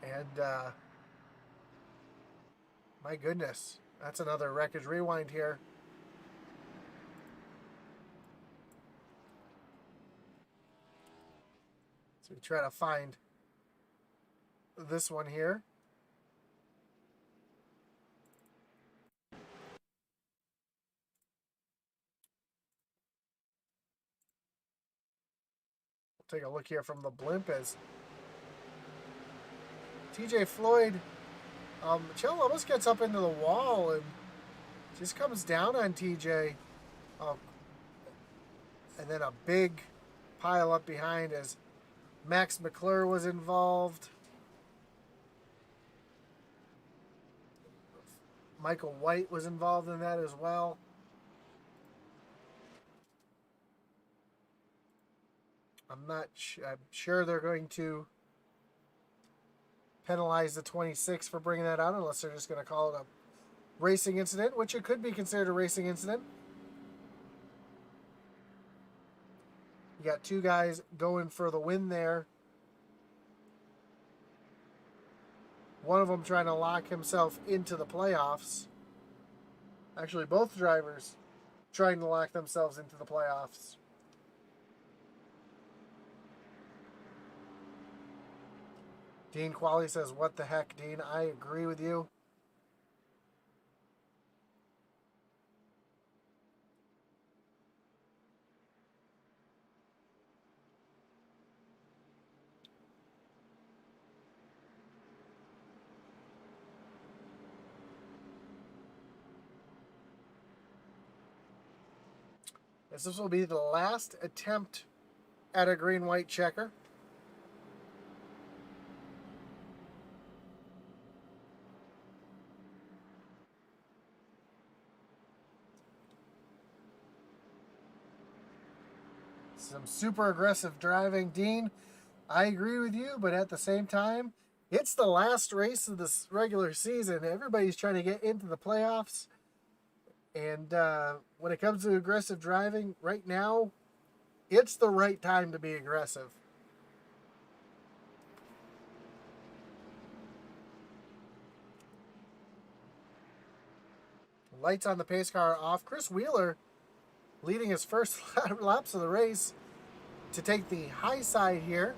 And, my goodness, that's another wreckage rewind here. So we try to find this one here. We'll take a look here from the blimp as TJ Floyd, Michelle almost gets up into the wall and just comes down on TJ. And then a big pile up behind as Max McClure was involved. Michael White was involved in that as well. I'm sure they're going to penalize the 26 for bringing that out unless they're just going to call it a racing incident, which it could be considered a racing incident. You got two guys going for the win there. One of them trying to lock himself into the playoffs. Actually, both drivers trying to lock themselves into the playoffs. Dean Qualley says, "What the heck, Dean?" I agree with you. This will be the last attempt at a green-white checker. Some super aggressive driving. Dean, I agree with you, but at the same time, it's the last race of this regular season. Everybody's trying to get into the playoffs. And when it comes to aggressive driving, right now, it's the right time to be aggressive. Lights on the pace car off. Chris Wheeler leading his first laps of the race to take the high side here.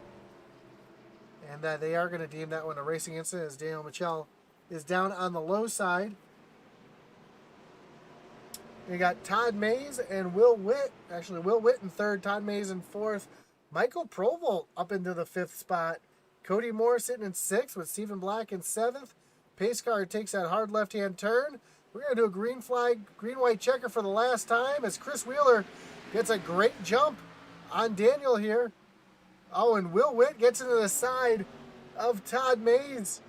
And they are going to deem that one a racing incident as Daniel Michel is down on the low side. We got Todd Mays and Will Witt. Actually, Will Witt in third, Todd Mays in fourth. Michael Provolt up into the fifth spot. Cody Moore sitting in sixth with Stephen Black in seventh. Pace car takes that hard left-hand turn. We're going to do a green flag, green-white checker for the last time as Chris Wheeler gets a great jump on Daniel here. Oh, and Will Witt gets into the side of Todd Mays.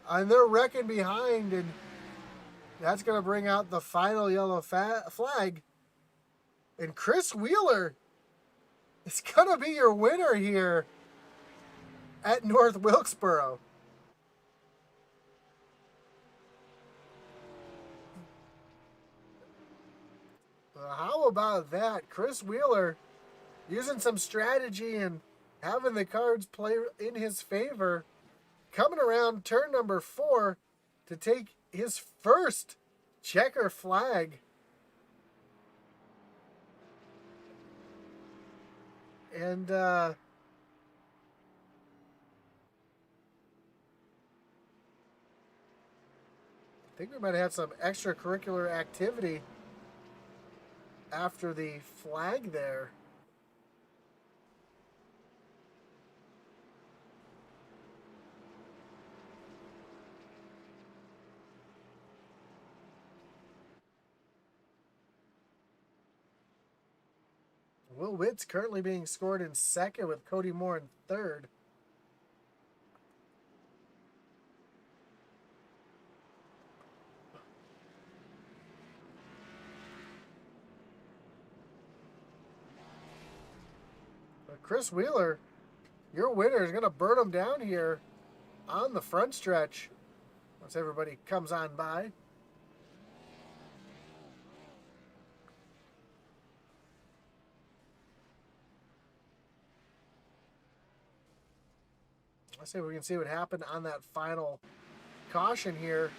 And they're wrecking behind, and that's going to bring out the final yellow flag. And Chris Wheeler is going to be your winner here at North Wilkesboro. How about that? Chris Wheeler using some strategy and having the cards play in his favor. Coming around turn number 4 to take his first checker flag. And I think we might have some extracurricular activity after the flag there. Will Witt's currently being scored in second with Cody Moore in third. But Chris Wheeler, your winner, is going to burn him down here on the front stretch once everybody comes on by. Let's see if we can see what happened on that final caution here.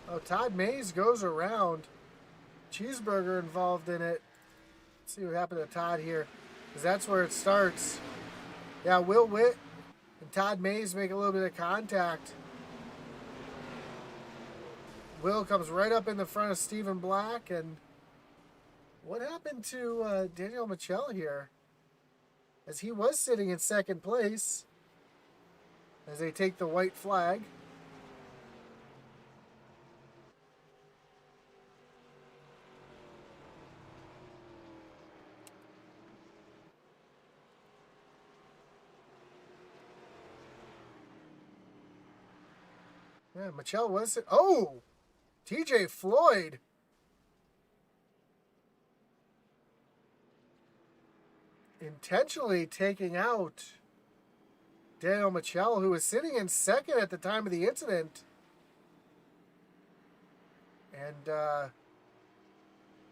Oh, Todd Mays goes around. Cheeseburger involved in it. Let's see what happened to Todd here, because that's where it starts. Yeah, Will Witt and Todd Mays make a little bit of contact. Will comes right up in the front of Stephen Black, and what happened to Daniel Michel here? As he was sitting in second place as they take the white flag. Yeah, Michel was... Oh! TJ Floyd intentionally taking out Daniel Michel, who was sitting in second at the time of the incident. And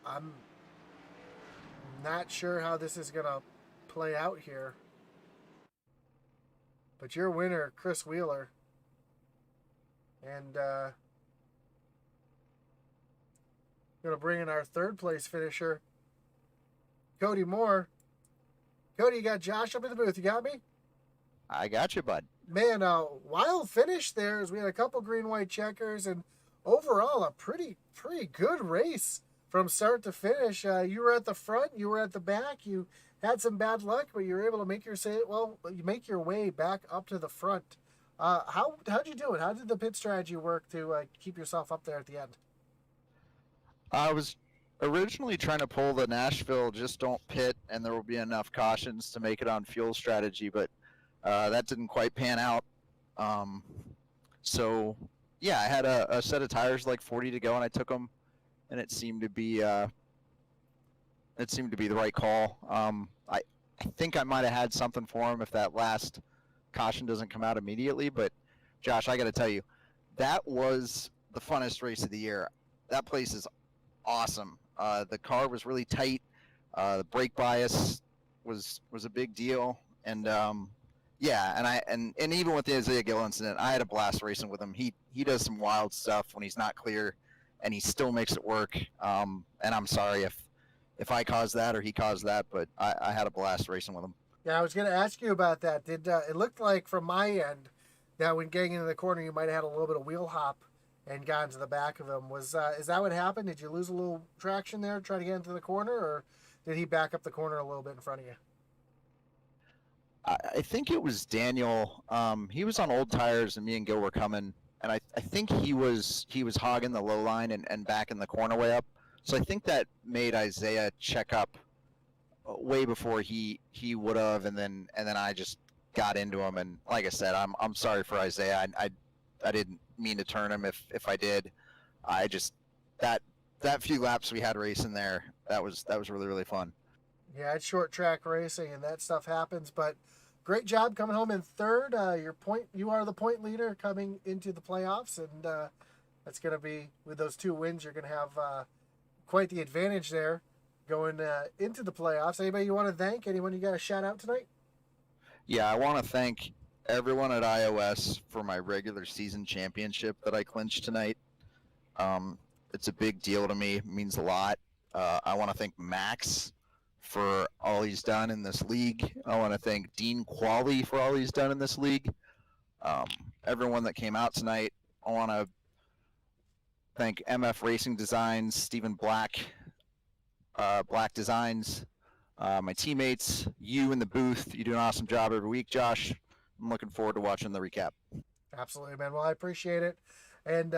I'm not sure how this is going to play out here. But your winner, Chris Wheeler. And going to bring in our third place finisher, Cody Moore. Cody, you got Josh up in the booth. You got me? I got you, bud. Man, wild finish there as we had a couple green-white checkers, and overall a pretty good race from start to finish. You were at the front, you were at the back, you had some bad luck, but you were able to make your way back up to the front. How'd you do it? How did the pit strategy work to keep yourself up there at the end? I was originally trying to pull the Nashville just don't pit and there will be enough cautions to make it on fuel strategy, but that didn't quite pan out. So yeah, I had a set of tires like 40 to go and I took them, and it seemed to be the right call. I think I might have had something for him if that last caution doesn't come out immediately, but Josh, I got to tell you, that was the funnest race of the year. That place is awesome. The car was really tight. The brake bias was a big deal, and yeah, and even with the Isaiah Gill incident, I had a blast racing with him. He does some wild stuff when he's not clear, and he still makes it work. And I'm sorry if I caused that or he caused that, but I had a blast racing with him. Yeah, I was going to ask you about that. Did it looked like from my end that when getting into the corner, you might have had a little bit of wheel hop and got into the back of him. Is that what happened? Did you lose a little traction there, try to get into the corner, or did he back up the corner a little bit in front of you? I think it was Daniel. He was on old tires, and me and Gil were coming, and I think he was hogging the low line and backing the corner way up. So I think that made Isaiah check up way before he would have, and then I just got into him. And like I said, I'm sorry for Isaiah. I didn't mean to turn him if I did. I just that few laps we had racing there, that was really, really fun. Yeah, it's short track racing and that stuff happens, but great job coming home in third. You are the point leader coming into the playoffs, and that's going to be, with those two wins, you're going to have quite the advantage there going into the playoffs. Anybody you want to thank? Anyone you got a shout out tonight? Yeah, I want to thank everyone at iOS for my regular season championship that I clinched tonight. It's a big deal to me. It means a lot. I want to thank Max for all he's done in this league. I want to thank Dean Qualley for all he's done in this league. Everyone that came out tonight. I want to thank MF Racing Designs, Stephen Black, Black Designs, my teammates, you in the booth. You do an awesome job every week, Josh. I'm looking forward to watching the recap. Absolutely, man. Well, I appreciate it. And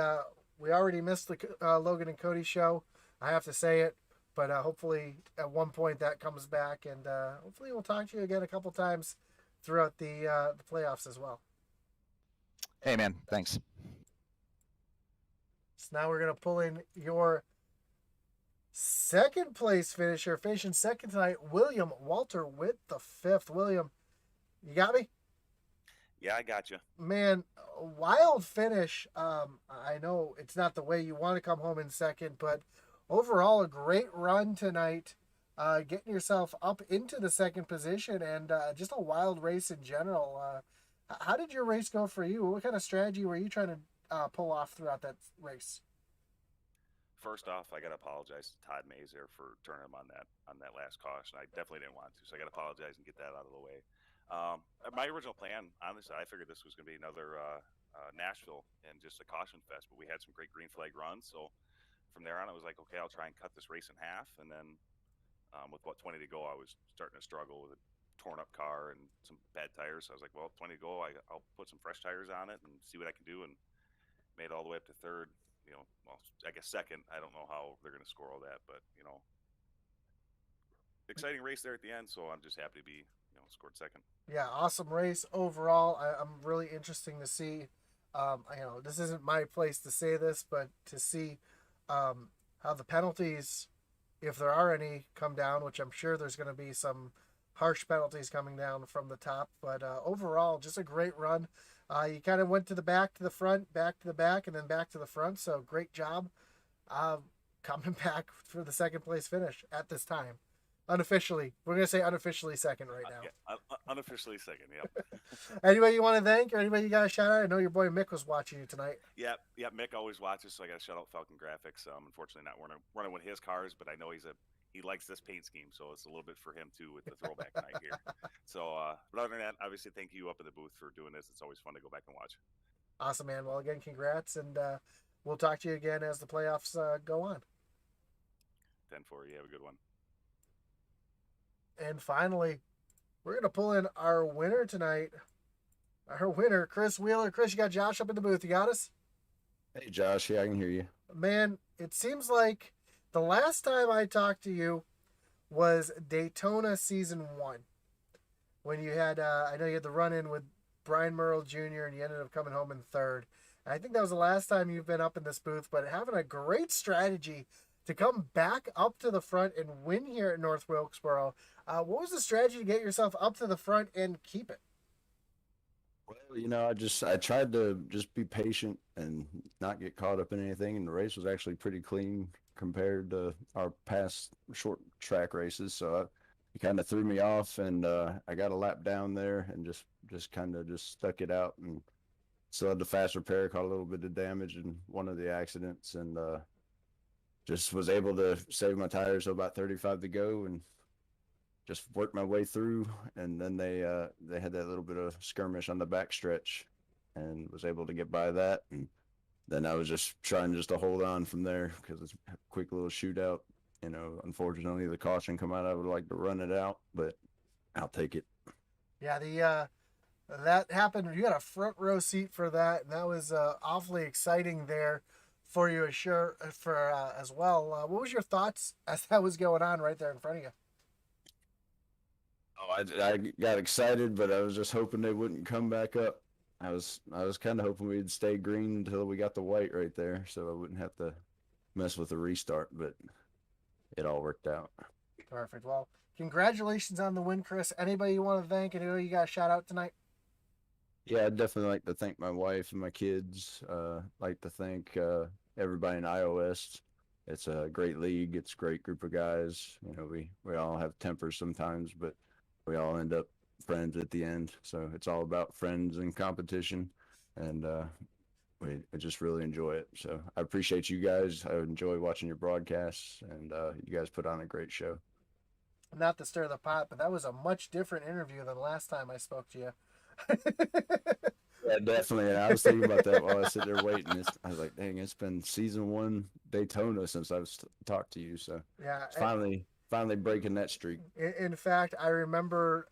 we already missed the Logan and Cody show. I have to say it. But hopefully at one point that comes back, and hopefully we'll talk to you again a couple times throughout the playoffs as well. Hey, man. Thanks. So now we're going to pull in your second place finisher, finishing second tonight, William Walter with the fifth. William, you got me? Yeah, I got you. Man, wild finish. I know it's not the way you want to come home in second, but overall, a great run tonight, getting yourself up into the second position, and just a wild race in general. How did your race go for you? What kind of strategy were you trying to pull off throughout that race? First off, I got to apologize to Todd Mays there for turning him on that last caution. I definitely didn't want to, so I got to apologize and get that out of the way. My original plan, honestly, I figured this was going to be another Nashville and just a caution fest, but we had some great green flag runs, so from there on, I was like, okay, I'll try and cut this race in half. And then with about 20 to go, I was starting to struggle with a torn up car and some bad tires. So I was like, well, 20 to go, I'll put some fresh tires on it and see what I can do. And made it all the way up to third, well, I guess second. I don't know how they're going to score all that, but, exciting race there at the end. So I'm just happy to be, scored second. Yeah, awesome race overall. I'm really interesting to see. This isn't my place to say this, but to see how the penalties, if there are any, come down, which I'm sure there's going to be some harsh penalties coming down from the top. But overall, just a great run. You kind of went to the back, to the front, back to the back, and then back to the front. So great job coming back for the second place finish at this time. Unofficially, we're going to say unofficially second right now. Yeah, unofficially second, yep. Anybody you want to thank or anybody you got to shout out? I know your boy Mick was watching you tonight. Yeah, Mick always watches, so I got to shout out Falcon Graphics. Unfortunately, not running with his cars, but I know he likes this paint scheme, so it's a little bit for him too with the throwback night here. So, but other than that, obviously, thank you up in the booth for doing this. It's always fun to go back and watch. Awesome, man. Well, again, congrats, and we'll talk to you again as the playoffs go on. 10-4, you have a good one. And finally, we're going to pull in our winner tonight. Our winner, Chris Wheeler. Chris, you got Josh up in the booth. You got us? Hey, Josh. Yeah, I can hear you. Man, it seems like the last time I talked to you was Daytona Season 1. When you had, I know you had the run-in with Brian Merle Jr., and you ended up coming home in third. And I think that was the last time you've been up in this booth, but having a great strategy to come back up to the front and win here at North Wilkesboro. What was the strategy to get yourself up to the front and keep it? Well, I tried to just be patient and not get caught up in anything, and the race was actually pretty clean compared to our past short track races. So it kind of threw me off, and I got a lap down there and just kind of stuck it out, and still had the fast repair, caught a little bit of damage in one of the accidents, and just was able to save my tires, so about 35 to go, and just worked my way through. And then they had that little bit of skirmish on the back stretch, and was able to get by that. And then I was just trying to hold on from there, because it's a quick little shootout. Unfortunately, the caution come out. I would like to run it out, but I'll take it. Yeah, that happened. You got a front row seat for that, and that was awfully exciting there for you, as well. What was your thoughts as that was going on right there in front of you? Oh, I got excited, but I was just hoping they wouldn't come back up. I was kind of hoping we'd stay green until we got the white right there, so I wouldn't have to mess with the restart, but it all worked out. Perfect. Well, congratulations on the win, Chris. Anybody you want to thank? Anybody you got a shout out tonight? Yeah, I'd definitely like to thank my wife and my kids. Like to thank everybody in iOS. It's a great league. It's a great group of guys. We all have tempers sometimes, but we all end up friends at the end. So it's all about friends and competition, and I just really enjoy it. So I appreciate you guys. I enjoy watching your broadcasts, and you guys put on a great show. Not to stir the pot, but that was a much different interview than last time I spoke to you. Yeah, definitely. And I was thinking about that while I was sitting there waiting. I was like, dang, it's been season 1 Daytona since I've talked to you. So yeah, it's finally breaking that streak. In fact, I remember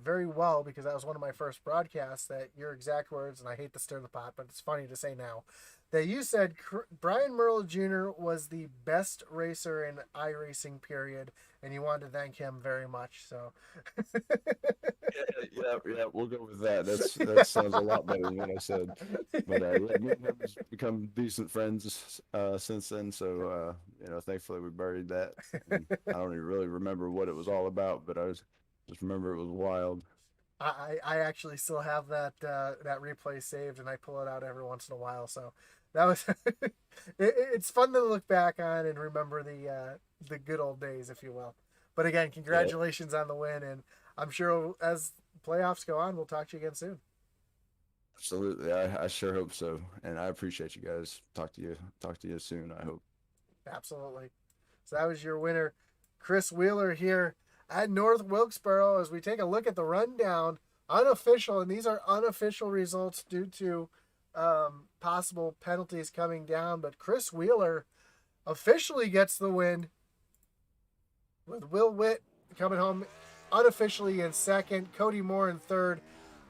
very well, because that was one of my first broadcasts, that your exact words, and I hate to stir the pot, but it's funny to say now, that you said Brian Merle Jr. was the best racer in iRacing, period, and you wanted to thank him very much. So yeah, we'll go with that. That sounds a lot better than what I said. But me and him has become decent friends since then. So thankfully we buried that. And I don't even really remember what it was all about, but I just remember it was wild. I actually still have that replay saved, and I pull it out every once in a while. So that was it's fun to look back on and remember the good old days, if you will. But again, congratulations on the win, and I'm sure as playoffs go on, we'll talk to you again soon. Absolutely, I sure hope so, and I appreciate you guys. Talk to you soon, I hope. Absolutely. So that was your winner, Chris Wheeler, here at North Wilkesboro. As we take a look at the rundown, unofficial, and these are unofficial results due to possible penalties coming down, but Chris Wheeler officially gets the win, with Will Witt coming home unofficially in second, Cody Moore in third,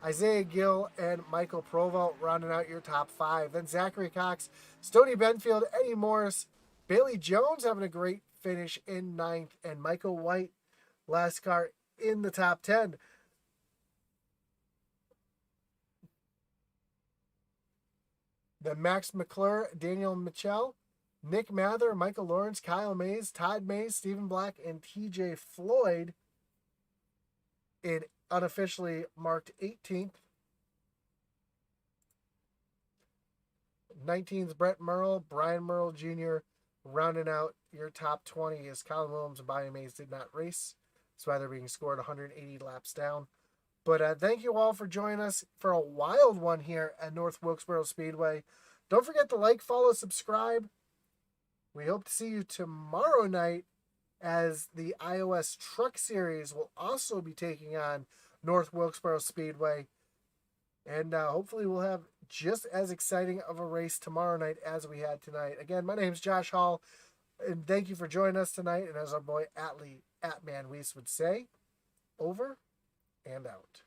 Isaiah Gill and Michael Provost rounding out your top 5. Then Zachary Cox, Stoney Benfield, Eddie Morris, Bailey Jones having a great finish in 9th, and Michael White, last car in the top 10. Then Max McClure, Daniel Mitchell, Nick Mather, Michael Lawrence, Kyle Mays, Todd Mays, Stephen Black, and TJ Floyd in unofficially marked 18th. 19th, Brett Merle, Brian Merle Jr. rounding out your top 20 as Colin Williams and Bobby Mays did not race. That's why they're being scored 180 laps down. But thank you all for joining us for a wild one here at North Wilkesboro Speedway. Don't forget to like, follow, subscribe. We hope to see you tomorrow night as the iOS Truck Series will also be taking on North Wilkesboro Speedway. And hopefully we'll have just as exciting of a race tomorrow night as we had tonight. Again, my name's Josh Hall, and thank you for joining us tonight. And as our boy Atlee, @ManWees would say, over and out.